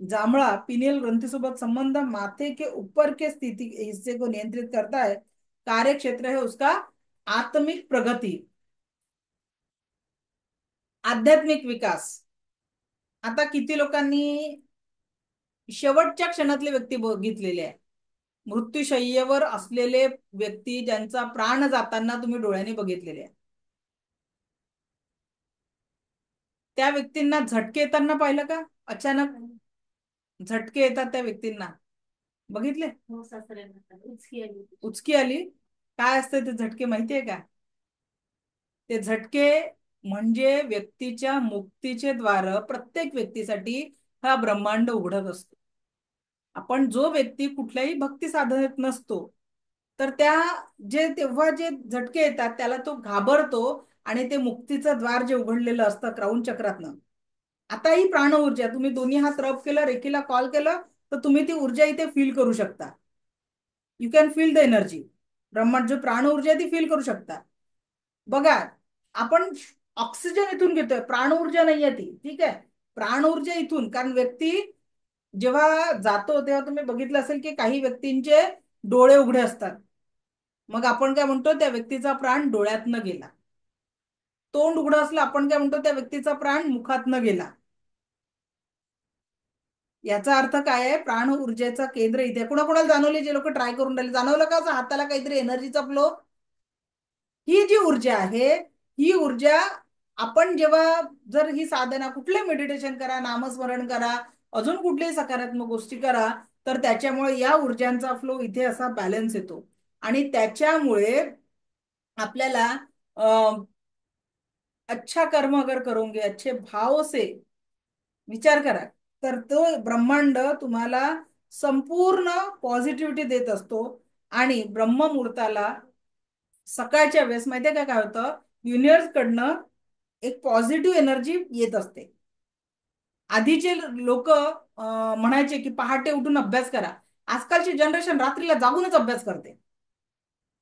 जांभळा पिनियल ग्रंथीसोबत संबंध, माथे के ऊपर के स्थिति हिस्से को नियंत्रित करता है. कार्य क्षेत्र है उसका आत्मिक प्रगति, आध्यात्मिक विकास. आता किती लोकांनी शेवटच्या क्षणातले व्यक्ती बघितलेले आहे? मृत्यूशय्येवर असलेले व्यक्ती ज्यांचा प्राण जाताना तुम्ही डोळ्यांनी बघितलेले आहे. त्या व्यक्तींना झटके येताना पाहिलं का? अचानक झटके येतात त्या व्यक्तींना, बघितले? उचकी आली. काय असते ते झटके माहितीये का? ते झटके म्हणजे व्यक्तीच्या मुक्तीचे द्वार प्रत्येक व्यक्तीसाठी हा ब्रह्मांड उघडत असतो. आपण जो व्यक्ती कुठल्याही भक्ती साधनेत नसतो, तर त्या तेव्हा जे झटके येतात त्याला तो घाबरतो आणि ते मुक्तीचं द्वार जे उघडलेलं असतं क्राऊन चक्रातनं. आता ही प्राण ऊर्जा, तुम्ही दोन्ही हात रब केलं, रेखीला कॉल केलं, तर तुम्ही ती ऊर्जा इथे फील करू शकता. You can feel the energy. ब्रह्मांड जो प्राण ऊर्जा ती फील करू शकता. बघा, आपण ऑक्सिजन इथून घेतोय, प्राण ऊर्जा नाहीये ती. ठीक आहे. प्राण ऊर्जा इथून, कारण व्यक्ती जेव्हा जातो तेव्हा तुम्ही बघितलं असेल की काही व्यक्तींचे डोळे उघडे असतात. मग आपण काय म्हणतो? त्या व्यक्तीचा प्राण डोळ्यातनं गेला. तोंड उघडं असलं, आपण काय म्हणतो? त्या व्यक्तीचा प्राण मुखातनं गेला. याचा अर्थ काय आहे? प्राण ऊर्जेचा केंद्र इथे. कोणाकोणाला जाणवले? जे लोक ट्राय करून राहिले, जाणवलं का असं हाताला काहीतरी एनर्जीचा फ्लो? ही जी ऊर्जा आहे, ही ऊर्जा आपण जेव्हा जर ही साधना, कुठले मेडिटेशन करा, नामस्मरण करा, अजून कुठलीही सकारात्मक गोष्टी करा, तर त्याच्यामुळे या ऊर्जांचा फ्लो इथे असा बॅलन्स येतो. आणि त्याच्यामुळे आपल्याला अच्छा कर्म अगर करोगे अच्छे भाव से, विचार करा. तर तो ब्रह्मांड तुम्हाला संपूर्ण पॉझिटिव्हिटी देत असतो. आणि ब्रह्ममुहूर्ताला सकाळच्या वेळेस माहितीये का काय होतं, युनिव्हर्स कडनं एक पॉझिटिव्ह एनर्जी येत असते. आधीचे लोक म्हणायचे की पहाटे उठून अभ्यास करा. आजकालची जनरेशन रात्रीला जागूनच अभ्यास करते.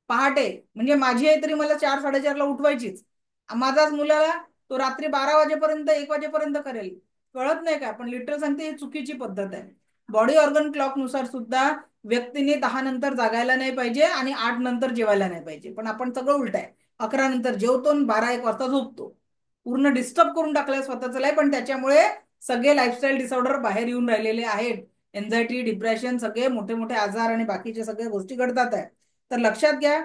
पहाटे म्हणजे माझी आई तरी मला 4-4:30ला उठवायचीच. माझाच मुलाला तो रात्री 12 वाजेपर्यंत 1 वाजेपर्यंत करेल. कळत नाही का? पण लिटरल सांगते ही चुकीची पद्धत आहे. बॉडी ऑर्गन क्लॉक नुसार सुद्धा व्यक्तीने 10 नंतर जागायला नाही पाहिजे आणि 8 नंतर जेवायला नाही पाहिजे. पण आपण सगळं उलट आहे. 11 नंतर जेवतो आणि 12-1 वाजता झोपतो. पूर्ण डिस्टर्ब करून टाकलंय स्वतःच लाईफ. पण त्याच्यामुळे सगळे लाईफस्टाईल डिसऑर्डर बाहेर येऊन राहिलेले आहेत. एन्झायटी, डिप्रेशन, सगळे मोठे मोठे आजार आणि बाकीच्या सगळ्या गोष्टी घडतात आहे. तर लक्षात घ्या,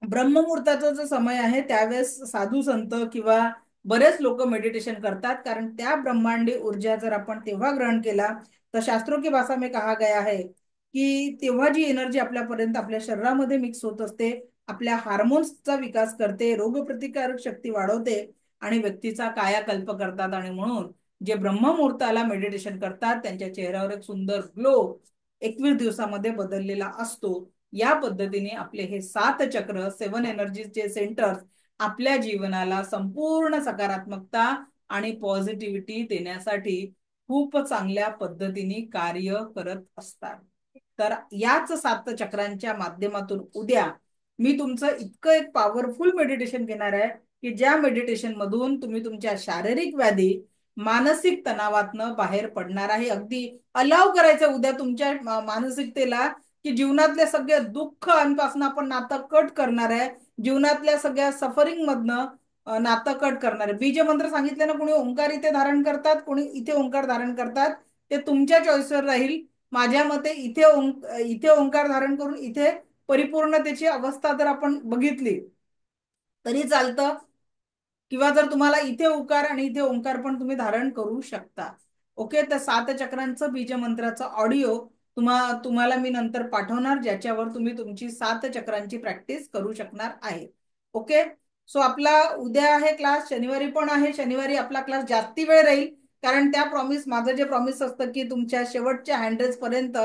ब्रह्ममुहूर्ताचा जो समय आहे त्यावेळेस साधू संत किंवा बरेच लोक मेडिटेशन करतात. कारण त्या ब्रह्मांडी ऊर्जा जर आपण तेव्हा ग्रहण केला, तर शास्त्रों की भाषा में कहा गया है की तेव्हा जी एनर्जी आपल्यापर्यंत आपल्या शरीरामध्ये मिक्स होत असते, आपल्या हार्मोन्सचा विकास करते, रोगप्रतिकारक शक्ती वाढवते आणि व्यक्तीचा कायाकल्प करतात. आणि म्हणून जे ब्रह्ममुहूर्ताला मेडिटेशन करतात त्यांच्या चेहऱ्यावर एक सुंदर ग्लो 21 दिवसामध्ये बदललेला असतो. या पद्धतीने आपले हे 7 चक्र, 7 एनर्जीचे सेंटर्स आपल्या जीवनाला संपूर्ण सकारात्मकता आणि पॉझिटिव्हिटी देण्यासाठी खूप चांगल्या पद्धतीने कार्य करत असतात. तर याच 7 चक्रांच्या माध्यमातून उद्या मी तुमचं इतकं एक पॉवरफुल मेडिटेशन घेणार आहे की ज्या मेडिटेशन मधून तुम्ही तुमच्या शारीरिक व्याधी, मानसिक तणावातनं बाहेर पडणार आहे. अगदी अलाव करायचं उद्या तुमच्या मानसिकतेला की जीवनातल्या सगळ्या दुःखांपासून आपण नातं कट करणार आहे. जीवनातल्या सगळ्या सफरिंग मधनं नातं कट करणार आहे. बीज मंत्र सांगितले ना, कोणी ओंकार इथे धारण करतात, कोणी इथे ओंकार धारण करतात. ते तुमच्या चॉईसवर राहील. माझ्या मते इथे ओंकार धारण करून इथे परिपूर्णतेची अवस्था जर आपण बघितली तरी चालतं. किंवा जर तुम्हाला इथे उकार आणि इथे ओंकार पण तुम्ही धारण करू शकता. ओके. तर 7 चक्रांचं बीज मंत्राचा ऑडिओ तुम्हाला मी नंतर पाठवणार, ज्याच्यावर तुम्ही तुमची 7 चक्रांची प्रॅक्टिस करू शकणार आहे. ओके. सो आपला उद्या आहे क्लास, शनिवारी पण आहे. शनिवारी आपला क्लास जास्ती वेळ राहील. कारण त्या माझं जे प्रॉमिस असतं की तुमच्या शेवटच्या हँड्रेड पर्यंत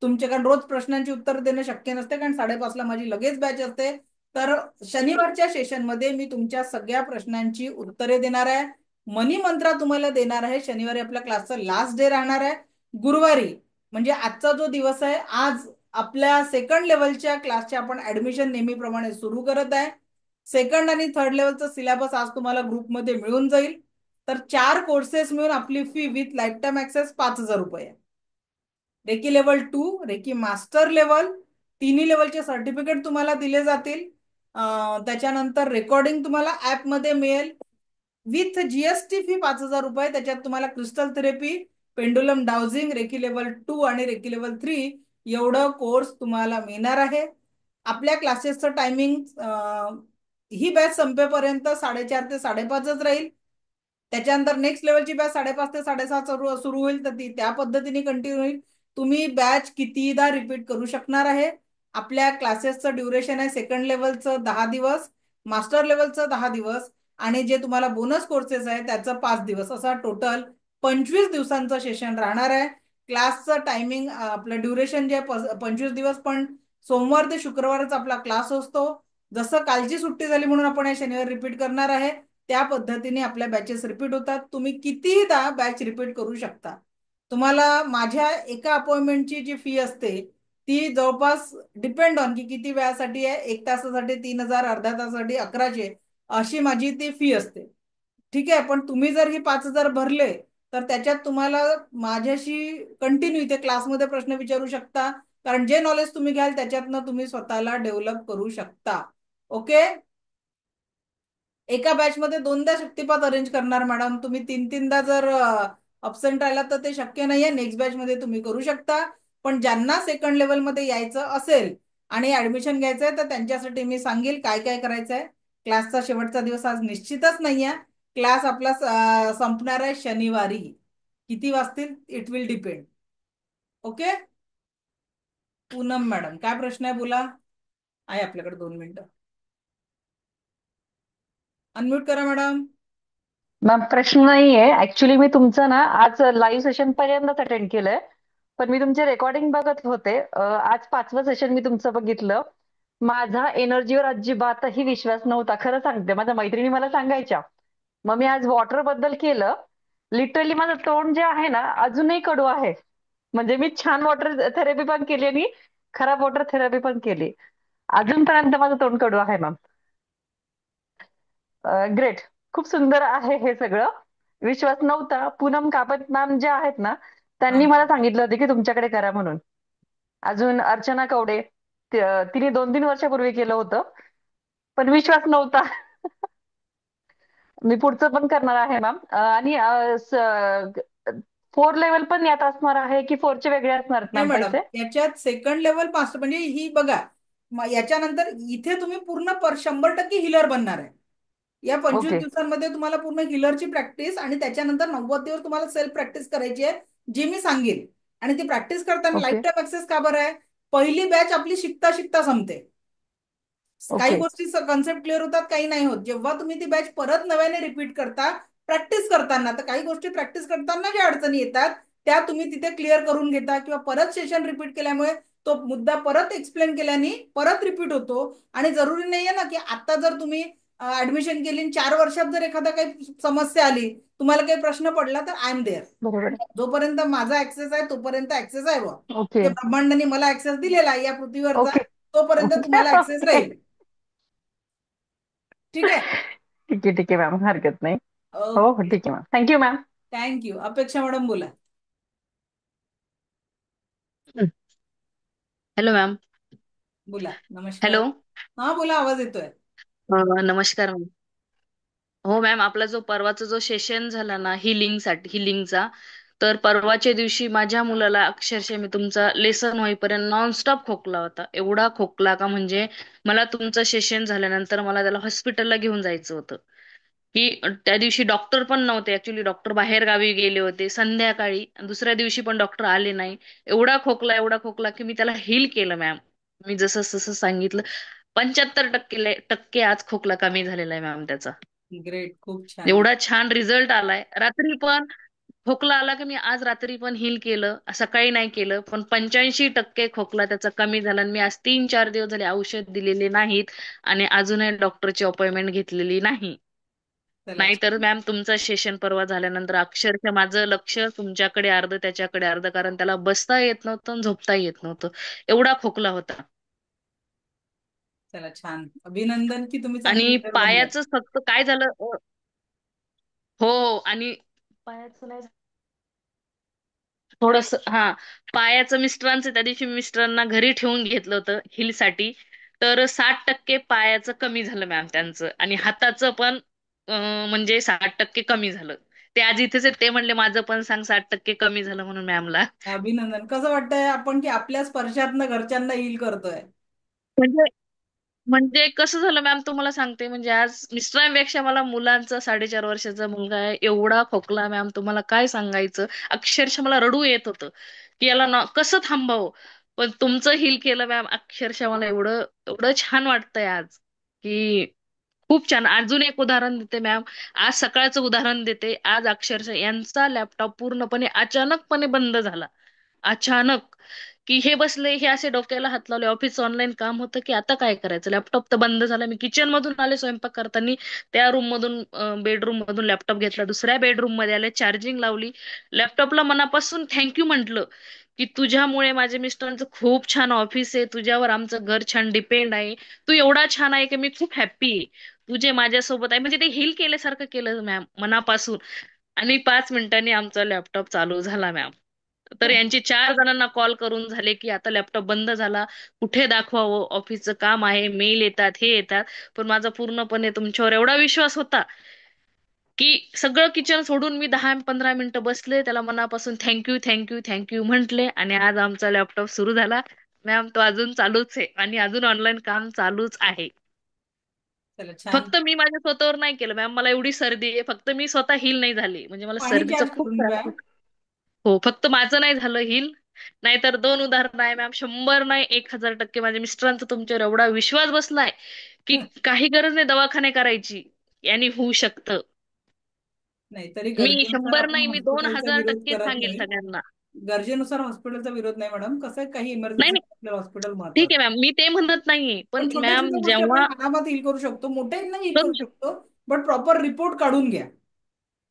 तुमचे, कारण रोज प्रश्नांची उत्तर देणं शक्य नसते, कारण 5:30ला माझी लगेच बॅच असते. तर शनिवारच्या सेशनमध्ये मी तुमच्या सगळ्या प्रश्नांची उत्तरे देणार आहे. मनी मंत्रा तुम्हाला देणार आहे. शनिवारी आपल्या क्लासचा लास्ट डे राहणार आहे. गुरुवारी म्हणजे आजचा जो दिवस आहे, आज आपल्या सेकंड लेवलच्या क्लासचे आपण ऍडमिशन नेहमीप्रमाणे सुरू करत आहे. सेकंड आणि थर्ड लेवलचं सिलेबस आज तुम्हाला ग्रुपमध्ये मिळून जाईल. तर 4 कोर्सेस मिळून आपली fee with lifetime access 5,000 रुपये आहे. Reiki level 2, Reiki master level, तिन्ही लेवलचे सर्टिफिकेट तुम्हाला दिले जातील. त्याच्यानंतर रेकॉर्डिंग तुम्हाला ऍपमध्ये मिळेल. विथ जीएसटी फी 5,000 रुपये. त्याच्यात तुम्हाला crystal therapy, pendulum dowsing, Reiki level 2 आणि रेकी लेवल 3 एवढं कोर्स तुम्हाला मिळणार आहे. आपल्या क्लासेसचं टायमिंग ही बॅच संपेपर्यंत 4:30 ते 5:30च राहील. त्याच्यानंतर नेक्स्ट लेवलची बॅच 5:30 ते 7:30 सुरू होईल. तर ती त्या पद्धतीने कंटिन्यू होईल. तुम्ही बॅच कितीदा रिपीट करू शकणार आहे. आपल्या क्लासेसचं ड्युरेशन आहे सेकंड लेवलचं 10 दिवस, मास्टर लेवलचं 10 दिवस आणि जे तुम्हाला बोनस कोर्सेस आहे त्याचं 5 दिवस, असा टोटल 25 दिवसांचं सेशन राहणार आहे. क्लासचं टायमिंग, आपलं ड्युरेशन जे आहे 25 दिवस, पण सोमवार ते शुक्रवारच आपला क्लास असतो. जसं कालची सुट्टी झाली म्हणून आपण या शनिवारी रिपीट करणार आहे, त्या पद्धतीने आपल्या बॅचेस रिपीट होतात. तुम्ही कितीदा बॅच रिपीट करू शकता. तुम्हाला माझ्या एका अपॉइंटमेंटची जी फी असते ती जवळपास डिपेंड ऑन की किती वेळासाठी आहे. 1 तासासाठी 3,000, अर्ध्या तासासाठी 1,100, अशी माझी ती फी असते. ठीक आहे. पण तुम्ही जर ही 5,000 भरले तर त्याच्यात तुम्हाला माझ्याशी कंटिन्यू इथे क्लासमध्ये प्रश्न विचारू शकता. कारण जे नॉलेज तुम्ही घ्याल त्याच्यातनं तुम्ही स्वतःला डेव्हलप करू शकता. ओके. एका बॅच मध्ये 2दा शक्तिपात अरेंज करणार मॅडम. तुम्ही 3-3दा जर अब्सेंट राहिला तर ते शक्य नाहीये. नेक्स्ट बॅच मध्ये तुम्ही करू शकता. पण ज्यांना सेकंड लेवल मध्ये यायचं असेल आणि ऍडमिशन घ्यायचंय तर त्यांच्यासाठी मी सांगेल काय काय करायचंय. क्लासचा शेवटचा दिवस आज निश्चितच नाहीये. क्लास आपला संपणार आहे शनिवारी. किती वाजतील it will depend. Okay. Poonam madam काय प्रश्न आहे बोला. आहे आपल्याकडे 2 मिनिटं. अनम्यूट करा मॅडम. मॅम प्रश्न नाहीये. ऍक्च्युली मी तुमचं ना आज लाईव्ह सेशन पहिल्यांदाच अटेंड केलंय. पण मी तुमचे रेकॉर्डिंग बघत होते. आज 5वं सेशन मी तुमचं बघितलं. माझा एनर्जीवर अजिबातही विश्वास नव्हता. खरं सांगते, माझ्या मैत्रिणी मला सांगायच्या. मग मी आज वॉटर बद्दल केलं. लिटरली माझं तोंड जे आहे ना अजूनही कडू आहे. म्हणजे मी छान वॉटर थेरपी पण केली आणि खराब वॉटर थेरपी पण केली. अजूनपर्यंत माझं तोंड कडू आहे मॅम. ग्रेट. खूप सुंदर आहे हे सगळं. विश्वास नव्हता. पूनम कापत मॅम ज्या आहेत ना, हा त्यांनी हा. मला सांगितलं होतं की तुमच्याकडे करा म्हणून. अजून अर्चना कवडे, तिने 2-3 वर्षापूर्वी केलं होतं. पण विश्वास नव्हता. मी पुढचं पण करणार आहे मॅम. आणि 4 लेवल पण यात असणार आहे की 4चे वेगळे असणार आहेत नाही मॅम मॅडम, पैसे? याच्यात सेकंड लेवल पास म्हणजे ही बघा, याच्यानंतर इथे तुम्ही पूर्ण 100% हिलर बनणार आहे. या 25 ओके. दिवसांमध्ये तुम्हाला पूर्ण हिलरची प्रॅक्टिस आणि त्याच्यानंतर 90 दिवस तुम्हाला सेल्फ प्रॅक्टिस करायची आहे, जी मी सांगेन. आणि ती प्रॅक्टिस करताना लाईफ ओके. टाईम एक्सेस का बरं आहे? पहिली बॅच आपली शिकता शिकता संपते. काही ओके. गोष्टी कन्सेप्ट क्लिअर होतात, काही नाही होत. जेव्हा तुम्ही ती बॅच परत नव्याने रिपीट करता प्रॅक्टिस करताना, तर काही गोष्टी प्रॅक्टिस करताना ज्या अडचणी येतात त्या तुम्ही तिथे क्लिअर करून घेता, किंवा परत सेशन रिपीट केल्यामुळे तो मुद्दा परत एक्सप्लेन केल्याने परत रिपीट होतो. आणि जरुरी नाहीये ना की आता जर तुम्ही ऍडमिशन केली आणि 4 वर्षात जर एखादा काही समस्या आली, तुम्हाला काही प्रश्न पडला, तर आय एम देअर. बरोबर. जोपर्यंत माझा ऍक्सेस आहे तोपर्यंत ऍक्सेस आहे बुवा. ओके. म्हणजे ब्रह्मांडाने मला ऍक्सेस दिलेला आहे या पृथ्वीवरचा, ओके. तोपर्यंत ओके. तुम्हाला ऍक्सेस राहील. ठीक आहे. ठीक आहे, ठीक आहे मॅम, हरकत नाही. हो हो, ओके. ठीक आहे मॅम. Thank you ma'am. थँक्यू. अपेक्षा मॅडम बोला. Hello ma'am. बोला. नमस्कार. हॅलो. हा बोला, आवाज येतोय. नमस्कार मॅम. हो मॅम, आपला जो परवाचा जो सेशन झाला ना हिलिंगचा, तर परवाच्या दिवशी माझ्या मुलाला अक्षरशः मी तुमचा लेसन होईपर्यंत नॉनस्टॉप खोकला होता. एवढा खोकला का म्हणजे मला तुमचं सेशन झाल्यानंतर मला त्याला हॉस्पिटलला घेऊन जायचं होतं. की त्या दिवशी डॉक्टर पण नव्हते. ऍक्च्युली डॉक्टर बाहेर गावी गेले होते संध्याकाळी. दुसऱ्या दिवशी पण डॉक्टर आले नाही. एवढा खोकला की मी त्याला हील केलं मॅम. मी जसं जसं सांगितलं, 75% आज खोकला कमी झालेला आहे मॅम त्याचा. ग्रेट. खूप छान. एवढा छान रिझल्ट आलाय. रात्री पण खोकला आला की मी आज रात्री पण हील केलं, सकाळी नाही केलं, पण 85% खोकला त्याचा कमी झाला. आणि मी आज 3-4 दिवस झाले औषध दिलेले नाहीत आणि अजूनही डॉक्टरची अपॉइंटमेंट घेतलेली नाही. चला नाहीतर छान. मॅम तुमचा सेशन परवा झाल्यानंतर अक्षरशः माझं लक्ष तुमच्याकडे अर्ध त्याच्याकडे अर्ध, कारण त्याला बसता येत नव्हतं आणि झोपता येत नव्हतं. एवढा खोकला होता. चला छान. अभिनंदन की तुम्ही चांगले आणि लिडर बनलाय. पायाचं फक्त काय झालं, हो हो, आणि पायाचं नाही, थोडस हा, पायाचं मिस्टरांचं त्या दिवशी मिस्टरांना घरी ठेवून घेतलं होतं हिलसाठी. तर 60% पायाचं कमी झालं मॅम त्यांचं, आणि हाताचं पण म्हणजे 60% कमी झालं. ते आज इथेच आहेत. ते म्हणले माझं पण सांग 60% कमी झालं म्हणून मॅमला. अभिनंदन. कसं वाटतंय आपण की आपल्या स्पर्शातनं घरच्यांना हील करतोय? म्हणजे म्हणजे कसं झालं मॅम, तुम्हाला सांगते, म्हणजे आज मिस्टरांपेक्षा मला मुलांचा 4.5 वर्षाचा मुलगा आहे. एवढा खोकला मॅम, तुम्हाला काय सांगायचं. अक्षरशः मला रडू येत होतं की याला कसं थांबवावं. पण तुमचं हील केलं मॅम. अक्षरशः मला एवढं एवढं छान वाटतंय आज की खूप छान. अजून एक उदाहरण देते मॅम. आज सकाळचं उदाहरण देते. आज अक्षरशः यांचा लॅपटॉप पूर्णपणे अचानकपणे बंद झाला. अचानक, की हे बसले, हे असे डोक्याला हात लावले, ऑफिस ऑनलाईन काम होतं की आता काय करायचं, लॅपटॉप तर बंद झाला. मी किचन मधून आले स्वयंपाक करताना, त्या रूम मधून बेडरूम मधून लॅपटॉप घेतला, दुसऱ्या बेडरूम मध्ये आले, चार्जिंग लावली, लॅपटॉपला मनापासून थँक्यू म्हटलं की तुझ्यामुळे माझ्या मिस्टरांचं खूप छान ऑफिस आहे, तुझ्यावर आमचं घर छान डिपेंड आहे, तू एवढा छान आहे की मी खूप हॅप्पी आहे, तुझे माझ्यासोबत आहे. म्हणजे ते हील केल्यासारखं केलं मॅम मनापासून. आणि 5 मिनिटांनी आमचा लॅपटॉप चालू झाला मॅम. तर यांची 4 जणांना कॉल करून झाले की आता लॅपटॉप बंद झाला, कुठे दाखवावं, ऑफिसचं काम आहे, मेल येतात, हे येतात. पण माझा पूर्णपणे तुमच्यावर एवढा विश्वास होता की सगळं किचन सोडून मी 10-15 मिनिटं बसले, त्याला मनापासून थँक्यू थँक्यू थँक्यू म्हंटले, आणि आज आमचा लॅपटॉप सुरू झाला मॅम. तो अजून चालूच आहे आणि अजून ऑनलाईन काम चालूच आहे. चला छान. फक्त मी माझ्या स्वतःवर नाही केलं मॅम. मला एवढी सर्दी आहे, फक्त मी स्वतः हील नाही झाली. म्हणजे मला पाणी सर्दीचा चार्ज खूप करून त्रास घ्या. होता. हो, फक्त माझं नाही झालं हिल. नाहीतर 2 उदाहरणं आहे मॅम, 100 नाही 1000% माझ्या मिस्टरांचा तुमच्यावर एवढा विश्वास बसलाय की काही गरज नाही दवाखाने करायची, यांनी होऊ शकतं. नाही, तरी मी गरजेनुसार 100 आपण नाही, मी हॉस्पिटलचा विरोध 2000% करत सांगेल नाही. सगळ्यांना. गरजेनुसार हॉस्पिटलचा विरोध नाही मॅडम. कसं आहे, काही नाही इमर्जन्सी नाही, आपल्याला हॉस्पिटल ठीक महत्वाचं. आहे मॅम, मी ते म्हणत नाहीये, पण पण छोट्या मॅम छोट्या गोष्टी आपण जेव्हा अनामात हील करू शकतो, मोठ्या नाही हील करू शकतो. बट प्रॉपर रिपोर्ट काढून घ्या.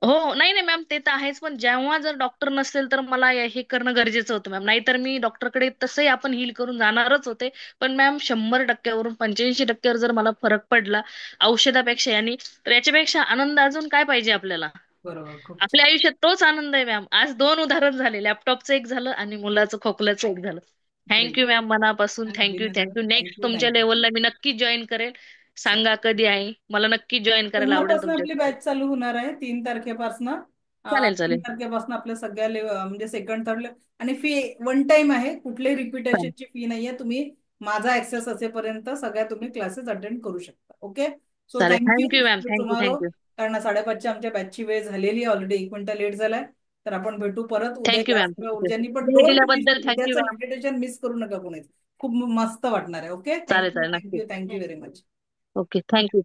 हो, नाही नाही मॅम, ते तर आहेच, पण जेव्हा जर डॉक्टर नसेल तर मला हे करणं गरजेचं होतं मॅम. नाहीतर मी डॉक्टरकडे तसंही आपण हील करून जाणारच होते. पण मॅम 100% 85% जर मला फरक पडला औषधापेक्षा आणि तर याच्यापेक्षा आनंद अजून काय पाहिजे आपल्याला. बरोबर, खूप छान. आपल्या आयुष्यात तोच आनंद आहे मॅम. आज 2 उदाहरण झाले, लॅपटॉपचं एक झालं आणि मुलाचं खोकल्याचं एक झालं. ग्रेट. थँक्यू मॅम, मनापासून छान थँक्यू अभिनंदन. थँक्यू. नेक्स्ट थँक्यू, तुमच्या थँक्यू. लेवलला मी नक्की जॉईन करेल. सांगा कधी आहे, मला नक्की जॉईन करायला आवडेल उद्यापासून आपली तुमच्यासोबत. बॅच चालू होणार आहे 3 तारखेपासून. चालेल 3 तारखेपासून आपल्या सगळ्या म्हणजे सेकंड थर्ड आणि फी वन टाइम आहे. कुठल्याही चालेल रिपिटेशनची फी नाहीये. तुम्ही माझा ऍक्सेस असेपर्यंत सगळ्या तुम्ही क्लासेस अटेंड करू शकता. ओके. सो चालेल. Thank you. Thank you ma'am, thank you tomorrow. Thank you. कारण 5:30च्या आमच्या बॅचची वेळ झालेली आहे ऑलरेडी. 1 मिनिट लेट झालाय. तर आपण भेटू परत उद्या थँक्यू या मॅम. सगळ्या ऊर्जानी. पण वेळ डोंट मिस. दिल्याबद्दल थँक्यू उद्याचं मॅम. मेडिटेशन मिस करू नका कोणीच. खूप मस्त वाटणार आहे. ओके. चालेल थँक्यू चालेल, थँक्यू नक्की. Thank you very much. Okay, thank you.